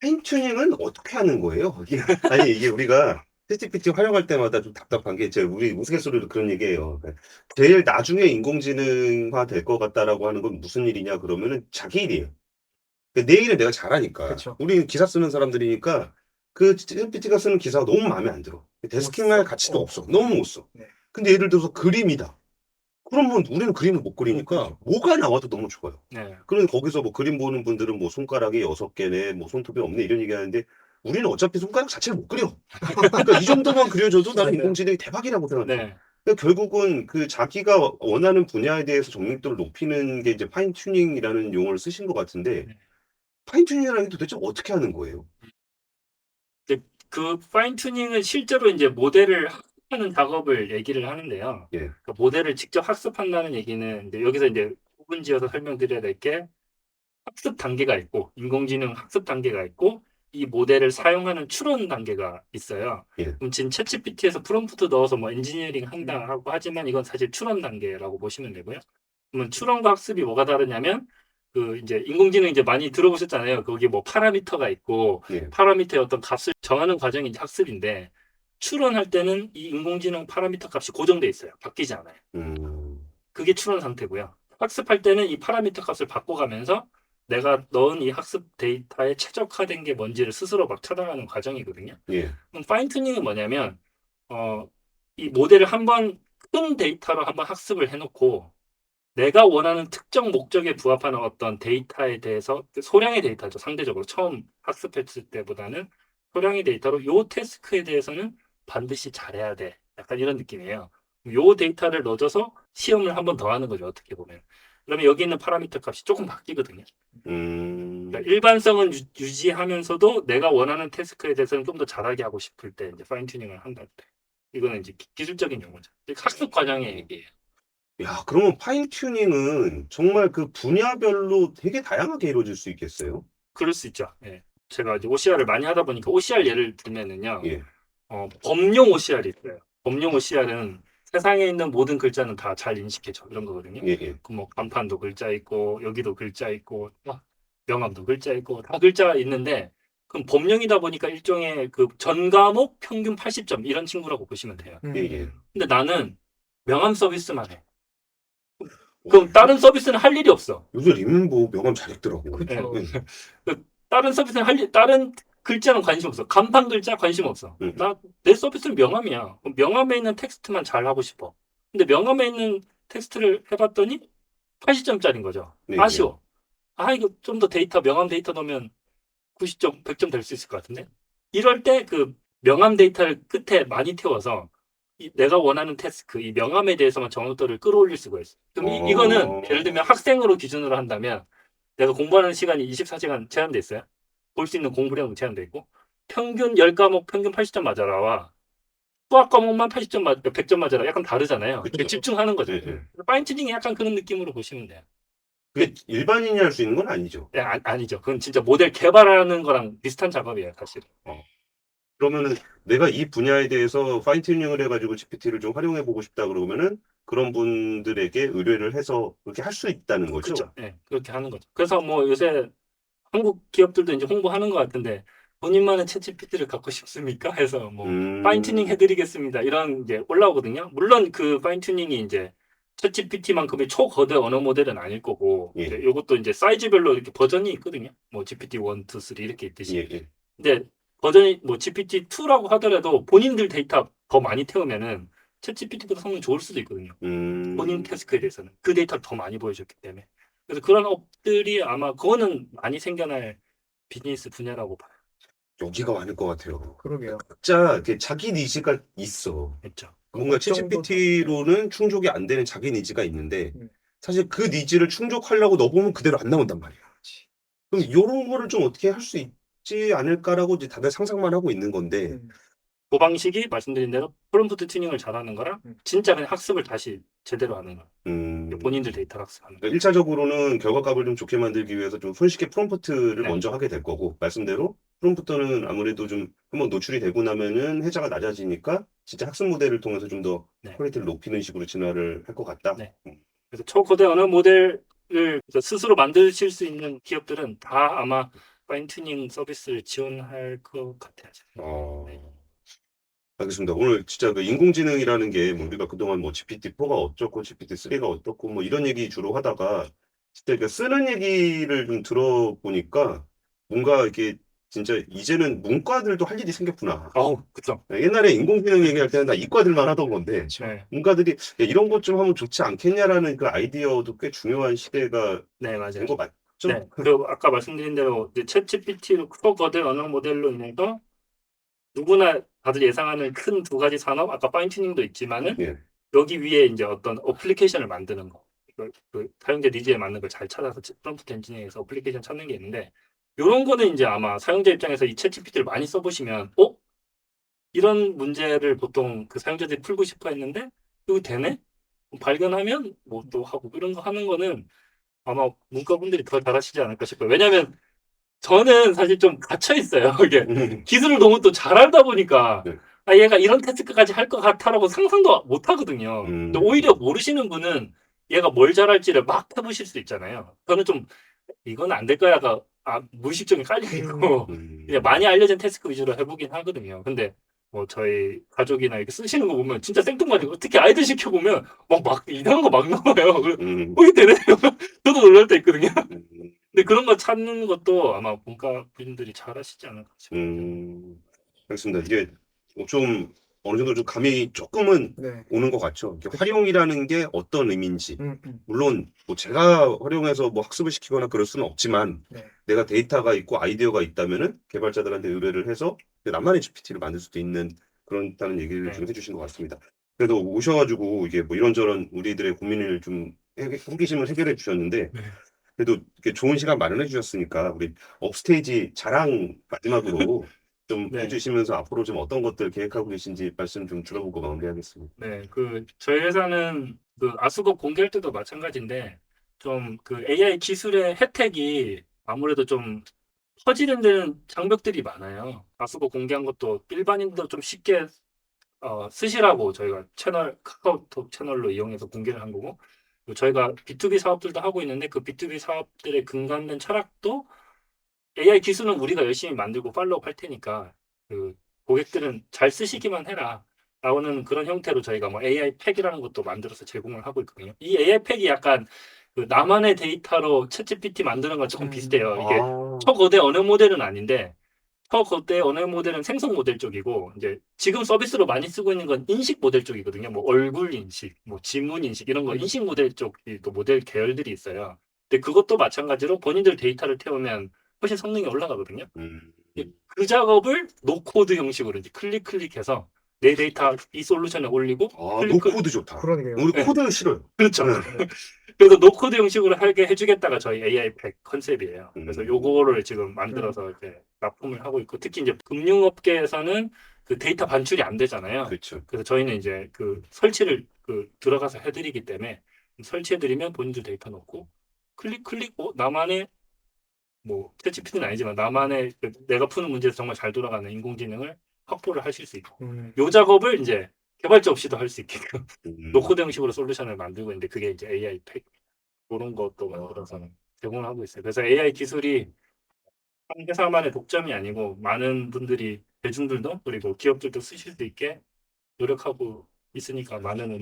S1: 파인튜닝은 어떻게 하는 거예요? 이게 아니 이게 우리가 챗GPT 활용할 때마다 좀 답답한 게 제가 우리 우스갯소리로 그런 얘기해요. 그러니까 제일 나중에 인공지능화 될 것 같다라고 하는 건 무슨 일이냐 그러면은 자기 일이에요. 그러니까 내 일을 내가 잘하니까.
S2: 그쵸.
S1: 우리 기사 쓰는 사람들이니까 그 챗GPT가 쓰는 기사가 너무 마음에 안 들어. 데스킹할 가치도 없어. 너무 못 써.
S2: 네.
S1: 근데 예를 들어서 그림이다. 그러면 우리는 그림을 못 그리니까
S2: 그렇죠.
S1: 뭐가 나와도 너무 좋아요.
S3: 네.
S1: 그런데 거기서 뭐 그림 보는 분들은 뭐 손가락이 6개네, 뭐 손톱이 없네 이런 얘기 하는데 우리는 어차피 손가락 자체를 못 그려. 그러니까 이 정도만 그려줘도 나는
S3: 네.
S1: 인공지능이 대박이라고 생각해.
S3: 네.
S1: 그러니까 결국은 그 자기가 원하는 분야에 대해서 정밀도를 높이는 게 이제 파인 튜닝이라는 용어를 쓰신 것 같은데
S3: 네.
S1: 파인 튜닝이라는 게 도대체 어떻게 하는 거예요?
S3: 그 파인 튜닝은 실제로 이제 모델을 학습하는 작업을 얘기를 하는데요.
S1: 예.
S3: 그러니까 모델을 직접 학습한다는 얘기는 이제 여기서 이제 구분지어서 설명드려야 될 게 학습 단계가 있고 인공지능 학습 단계가 있고 이 모델을 사용하는 추론 단계가 있어요.
S1: 예.
S3: 그럼 지금 챗GPT에서 프롬프트 넣어서 뭐 엔지니어링 한다 하고 하지만 이건 사실 추론 단계라고 보시면 되고요. 그러면 추론과 학습이 뭐가 다르냐면 그 이제 인공지능 이제 많이 들어보셨잖아요. 거기 뭐 파라미터가 있고
S1: 예.
S3: 파라미터의 어떤 값을 정하는 과정이 이제 학습인데 추론할 때는 이 인공지능 파라미터 값이 고정돼 있어요. 바뀌지 않아요. 그게 추론 상태고요. 학습할 때는 이 파라미터 값을 바꿔가면서 내가 넣은 이 학습 데이터에 최적화된 게 뭔지를 스스로 막 찾아가는 과정이거든요.
S1: 예.
S3: 그럼 파인 튜닝은 뭐냐면 이 모델을 한번 큰 데이터로 한번 학습을 해놓고 내가 원하는 특정 목적에 부합하는 어떤 데이터에 대해서 소량의 데이터죠. 상대적으로 처음 학습했을 때보다는 소량의 데이터로 요 태스크에 대해서는 반드시 잘해야 돼. 약간 이런 느낌이에요. 요 데이터를 넣어줘서 시험을 한 번 더 하는 거죠. 어떻게 보면. 그러면 여기 있는 파라미터 값이 조금 바뀌거든요. 그러니까 일반성은 유지하면서도 내가 원하는 태스크에 대해서는 좀 더 잘하게 하고 싶을 때 이제 파인 튜닝을 한다. 이거는 이제 기술적인 용어죠. 학습 과정의 얘기예요.
S1: 야, 그러면 파인 튜닝은 정말 그 분야별로 되게 다양하게 이루어질 수 있겠어요?
S3: 그럴 수 있죠. 예. 제가 이제 OCR을 많이 하다 보니까 OCR 예를 들면은요.
S1: 예.
S3: 범용 OCR이 있어요. 범용 OCR은 세상에 있는 모든 글자는 다 잘 인식해줘. 이런 거거든요.
S1: 예, 예.
S3: 그 뭐 간판도 글자 있고 여기도 글자 있고 명함도 글자 있고 다 글자 있는데 그럼 범용이다 보니까 일종의 그 전 과목 평균 80점 이런 친구라고 보시면 돼요.
S1: 예, 예.
S3: 근데 나는 명함 서비스만 해. 그럼 다른 서비스는 할 일이 없어.
S1: 요새 리문보 명함 잘 읽더라고.
S2: 그쵸.
S1: 예.
S3: 다른 서비스는 다른 글자는 관심 없어. 간판 글자 관심 없어. 내 서비스는 명함이야. 그럼 명함에 있는 텍스트만 잘 하고 싶어. 근데 명함에 있는 텍스트를 해봤더니 80점짜리인 거죠.
S1: 네,
S3: 아쉬워. 이거 좀 더 데이터, 명함 데이터 넣으면 90점, 100점 될 수 있을 것 같은데? 이럴 때 그 명함 데이터를 끝에 많이 태워서 내가 원하는 태스크, 이 명함에 대해서만 정확도를 끌어올릴 수가 있어. 그럼 이거는 예를 들면 학생으로 기준으로 한다면 내가 공부하는 시간이 24시간 제한돼 있어요. 볼 수 있는 공부량도 제한돼 있고 평균 10과목 평균 80점 맞아라와 수학 과목만 80점 100점 맞아라 약간 다르잖아요.
S1: 그쵸.
S3: 집중하는 거죠.
S1: 예, 예.
S3: 파인 튜닝이 약간 그런 느낌으로 보시면 돼요.
S1: 그게 일반인이 할 수 있는 건 아니죠.
S3: 네, 아니죠. 그건 진짜 모델 개발하는 거랑 비슷한 작업이에요, 사실.
S1: 그러면은 내가 이 분야에 대해서 파인 튜닝을 해가지고 GPT를 좀 활용해 보고 싶다 그러면은 그런 분들에게 의뢰를 해서 그렇게 할 수 있다는 거죠.
S3: 그렇죠. 네, 그렇게 하는 거죠. 그래서 뭐 요새 한국 기업들도 이제 홍보하는 것 같은데 본인만의 챗GPT를 갖고 싶습니까? 해서 뭐 파인 튜닝 해드리겠습니다. 이런 게 올라오거든요. 물론 그 파인 튜닝이 이제 챗GPT만큼의 초거대 언어 모델은 아닐 거고
S1: 예.
S3: 이것도 이제 사이즈별로 이렇게 버전이 있거든요. 뭐 GPT 1, 2, 3 이렇게 있듯이.
S1: 예, 예.
S3: 근데 버전이 뭐 GPT-2라고 하더라도 본인들 데이터 더 많이 태우면은 챗GPT보다 성능이 좋을 수도 있거든요. 본인 태스크에 대해서는 그 데이터를 더 많이 보여줬기 때문에. 그래서 그런 업들이 아마 그거는 많이 생겨날 비즈니스 분야라고 봐요.
S1: 여기가 많을 것 같아요.
S2: 그러게요.
S1: 각자 이렇게 자기 니즈가 있어.
S3: 그렇죠.
S1: 뭔가
S2: 그 정도
S1: 챗GPT로는 충족이 안 되는 자기 니즈가 있는데
S2: 음.
S1: 사실 그 니즈를 충족하려고 넣어보면 그대로 안 나온단 말이야. 그럼 이런 거를 좀 어떻게 할 수 있지 않을까라고 이제 다들 상상만 하고 있는 건데
S3: 그 방식이 말씀드린 대로 프롬프트 튜닝을 잘하는 거랑 진짜 그냥 학습을 다시 제대로 하는 거. 본인들 데이터를 학습하는 거.
S1: 1차적으로는 결과값을 좀 좋게 만들기 위해서 좀 손쉽게 프롬프트를
S3: 네.
S1: 먼저 하게 될 거고, 말씀대로 프롬프트는 아무래도 좀 한번 노출이 되고 나면은 해자가 낮아지니까 진짜 학습 모델을 통해서 좀 더
S3: 네.
S1: 퀄리티를 높이는 식으로 진화를 할 것 같다.
S3: 네. 그래서 초거대 언어 모델을 스스로 만드실 수 있는 기업들은 다 아마 파인 튜닝 서비스를 지원할 것 같아요.
S1: 어,
S3: 네.
S1: 알겠습니다. 오늘 진짜 그 인공지능이라는 게 뭐 우리가 그동안 뭐 GPT-4가 어쩌고 GPT-3가 어떻고 뭐 이런 얘기 주로 하다가 진짜 그 쓰는 얘기를 좀 들어보니까 뭔가 이게 진짜 이제는 문과들도 할 일이 생겼구나.
S3: 그쵸.
S1: 옛날에 인공지능 얘기할 때는 다 이과들만 하던 건데
S3: 네.
S1: 문과들이 야, 이런 것 좀 하면 좋지 않겠냐라는 그 아이디어도 꽤 중요한 시대가
S3: 네,
S1: 된
S3: 맞아요.
S1: 거 맞죠?
S3: 네. 그 아까 말씀드린 대로 이제 챗GPT 초거대 언어 모델로 인해서 누구나 다들 예상하는 큰 두 가지 산업, 아까 파인 튜닝도 있지만은
S1: 예.
S3: 여기 위에 이제 어떤 어플리케이션을 만드는 거, 그 사용자 니즈에 맞는 걸 잘 찾아서 프롬프트 엔지니어에서 어플리케이션 찾는 게 있는데, 이런 거는 이제 아마 사용자 입장에서 이 챗GPT를 많이 써보시면, 이런 문제를 보통 그 사용자들이 풀고 싶어 했는데 이거 되네? 발견하면 뭐 또 하고 이런 거 하는 거는 아마 문과분들이 더 잘하시지 않을까 싶어요. 왜냐면 저는 사실 좀 갇혀 있어요. 이게 기술을 너무 또 잘 알다 보니까
S1: 네.
S3: 얘가 이런 태스크까지 할 것 같아라고 상상도 못 하거든요. 근데 오히려 모르시는 분은 얘가 뭘 잘할지를 막 해보실 수 있잖아요. 저는 좀 이건 안 될 거야가 무의식적인 깔려 있고 그냥 많이 알려진 태스크 위주로 해보긴 하거든요. 근데 뭐 저희 가족이나 이렇게 쓰시는 거 보면 진짜 생뚱맞고 특히 아이들 시켜보면 막 이상한 거 막 나와요. 이게 되네? 저도 놀랄 때 있거든요. 근데 그런 거 찾는 것도 아마 문과 분들이 잘 하시지 않을까 싶어요.
S1: 알겠습니다. 이게 좀 어느 정도 좀 감이 조금은
S2: 네.
S1: 오는 것 같죠. 이게 활용이라는 게 어떤 의미인지.
S2: 음, 음.
S1: 물론 뭐 제가 활용해서 뭐 학습을 시키거나 그럴 수는 없지만
S2: 네.
S1: 내가 데이터가 있고 아이디어가 있다면은 개발자들한테 의뢰를 해서 나만의 GPT를 만들 수도 있는 그렇다는 얘기를
S3: 네.
S1: 좀 해주신 것 같습니다. 그래도 오셔가지고 이게 뭐 이런저런 우리들의 고민을 좀 호기심을 해결해 주셨는데
S3: 네.
S1: 그래도 이렇게 좋은 시간 마련해 주셨으니까 우리 업스테이지 자랑 마지막으로 좀
S3: 네.
S1: 해주시면서 앞으로 좀 어떤 것들 계획하고 계신지 말씀 좀 들어보고 마무리하겠습니다.
S3: 네, 저희 회사는 그 아수거 공개할 때도 마찬가지인데 좀 그 AI 기술의 혜택이 아무래도 좀 퍼지는 데는 장벽들이 많아요. 아수거 공개한 것도 일반인도 좀 쉽게 쓰시라고 저희가 카카오톡 채널로 이용해서 공개를 한 거고, 그리고 저희가 B2B 사업들도 하고 있는데 그 B2B 사업들의 근간된 철학도 AI 기술은 우리가 열심히 만들고 팔로우 할 테니까 그 고객들은 잘 쓰시기만 해라 라고는 그런 형태로 저희가 뭐 AI 팩이라는 것도 만들어서 제공을 하고 있거든요. 이 AI 팩이 약간 그 나만의 데이터로 챗GPT 만드는 건 조금 비슷해요. 이게 초거대 언어 모델은 아닌데 초거대 언어 모델은 생성 모델 쪽이고 이제 지금 서비스로 많이 쓰고 있는 건 인식 모델 쪽이거든요. 뭐 얼굴 인식, 뭐 지문 인식 이런 거 인식 모델 쪽이 또 모델 계열들이 있어요. 근데 그것도 마찬가지로 본인들 데이터를 태우면 훨씬 성능이 올라가거든요. 그 작업을 노코드 형식으로 이제 클릭해서 내 데이터 이 솔루션에 올리고
S1: 노코드 좋다.
S2: 그러네요.
S1: 우리
S3: 네.
S1: 코드 싫어요.
S3: 그렇죠.
S1: 네.
S3: 그래서 노코드 형식으로 하게 해주겠다가 저희 AI 팩 컨셉이에요. 그래서 요거를 지금 만들어서 이제 납품을 하고 있고, 특히 이제 금융업계에서는 그 데이터 반출이 안 되잖아요.
S1: 그렇죠.
S3: 그래서 저희는 이제 그 설치를 들어가서 해드리기 때문에 설치해드리면 본인들 데이터 넣고 클릭, 나만의 뭐 챗GPT는 아니지만 나만의 내가 푸는 문제에서 정말 잘 돌아가는 인공지능을 확보를 하실 수 있고, 요 작업을 이제 개발자 없이도 할 수 있게끔 노코드 형식으로 솔루션을 만들고 있는데 그게 이제 AI 팩 그런 것도 만들어서 제공을 하고 있어요. 그래서 AI 기술이 한 회사만의 독점이 아니고 많은 분들이 대중들도 그리고 기업들도 쓰실 수 있게 노력하고 있으니까 많은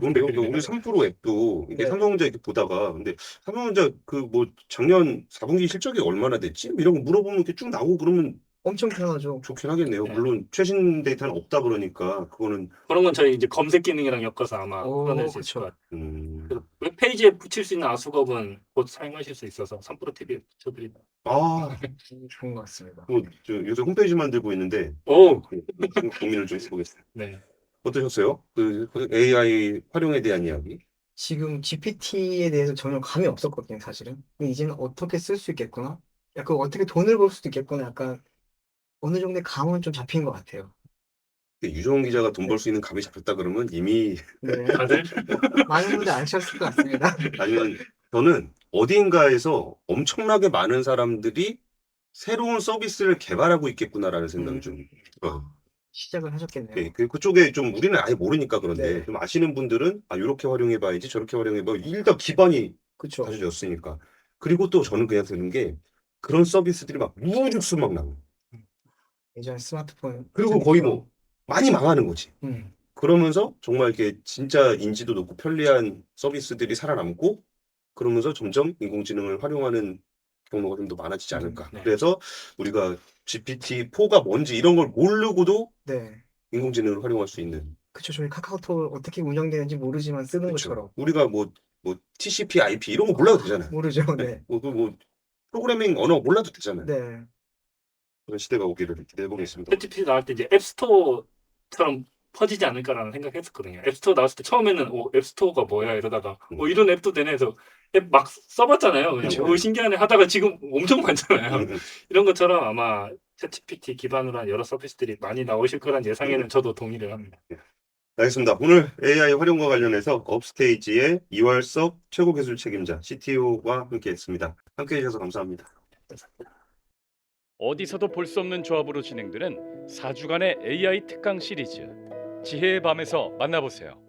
S1: 근데 우리 3프로 앱도 이게
S2: 네.
S1: 삼성전자 이렇게 보다가 근데 삼성전자 그 뭐 작년 4분기 실적이 얼마나 됐지? 이런 거 물어보면 이렇게 쭉 나오고 그러면
S2: 엄청 편하죠.
S1: 좋긴 하겠네요.
S3: 네.
S1: 물론 최신 데이터는 없다 그러니까 그거는
S3: 그런 건 저희 이제 검색 기능이랑 엮어서 아마 풀어낼 수 있을
S2: 그쵸.
S3: 것 같아요. 그래서 웹페이지에 붙일 수 있는 아수겁은 곧 사용하실 수 있어서 3프로 TV에 붙여드린다.
S2: 좋은 것 같습니다.
S1: 저 요새 홈페이지 만들고 있는데
S3: 오,
S1: 고민을 좀 해보겠습니다.
S3: 네.
S1: 어떠셨어요? 그 AI 활용에 대한 이야기?
S2: 지금 GPT에 대해서 전혀 감이 없었거든요, 사실은. 근데 이제는 어떻게 쓸 수 있겠구나? 약간 어떻게 돈을 벌 수도 있겠구나? 약간 어느 정도의 감은 좀 잡힌 것 같아요.
S1: 유정훈 기자가 돈 벌 수 있는 감이 잡혔다 그러면 이미
S2: 네.
S3: 다들
S2: 많은 분들 아셨을 것 같습니다.
S1: 아니면 저는 어딘가에서 엄청나게 많은 사람들이 새로운 서비스를 개발하고 있겠구나라는 생각이 좀 들어요.
S2: 시작을 하셨겠네요.
S1: 네, 그쪽에 좀 우리는 아예 모르니까 그런데
S2: 네.
S1: 좀 아시는 분들은 아 이렇게 활용해봐야지 저렇게 활용해봐 일단 기반이
S2: 그쵸.
S1: 다져졌으니까. 그리고 또 저는 그냥 드는 게 그런 서비스들이 막 무죽수 막 나오고
S2: 예전 스마트폰.
S1: 그리고 거의 뭐 많이 망하는 거지.
S2: 음.
S1: 그러면서 정말 이렇게 진짜 인지도 높고 편리한 서비스들이 살아남고 그러면서 점점 인공지능을 활용하는 경우가 좀 더 많아지지 않을까.
S3: 네.
S1: 그래서 우리가 GPT-4가 뭔지 이런 걸 모르고도
S2: 네.
S1: 인공지능을 활용할 수 있는.
S2: 그쵸. 저희 카카오톡 어떻게 운영되는지 모르지만 쓰는
S1: 그렇죠.
S2: 것처럼.
S1: 우리가 뭐 TCP, IP 이런 거 몰라도 되잖아요.
S2: 모르죠. 네.
S1: 뭐 프로그래밍 언어 몰라도 되잖아요.
S2: 네.
S1: 그런 시대가 오기를 기대해 보겠습니다.
S3: 챗GPT 나올 때 이제 앱스토어처럼 퍼지지 않을까라는 생각했었거든요. 앱스토어 나왔을 때 처음에는 앱스토어가 뭐야 이러다가 이런 앱도 되네 해서 앱 막 써봤잖아요. 그냥
S1: 그쵸.
S3: 신기하네 하다가 지금 엄청 많잖아요.
S1: 음.
S3: 이런 것처럼 아마 챗GPT 기반으로 한 여러 서비스들이 많이 나오실 거란 예상에는 저도 동의를 합니다.
S1: 알겠습니다. 오늘 AI 활용과 관련해서 업스테이지의 이활석 최고 기술 책임자 CTO와 함께했습니다. 함께해 주셔서 감사합니다.
S4: 어디서도 볼 수 없는 조합으로 진행되는 4주간의 AI 특강 시리즈 지혜의 밤에서 만나보세요.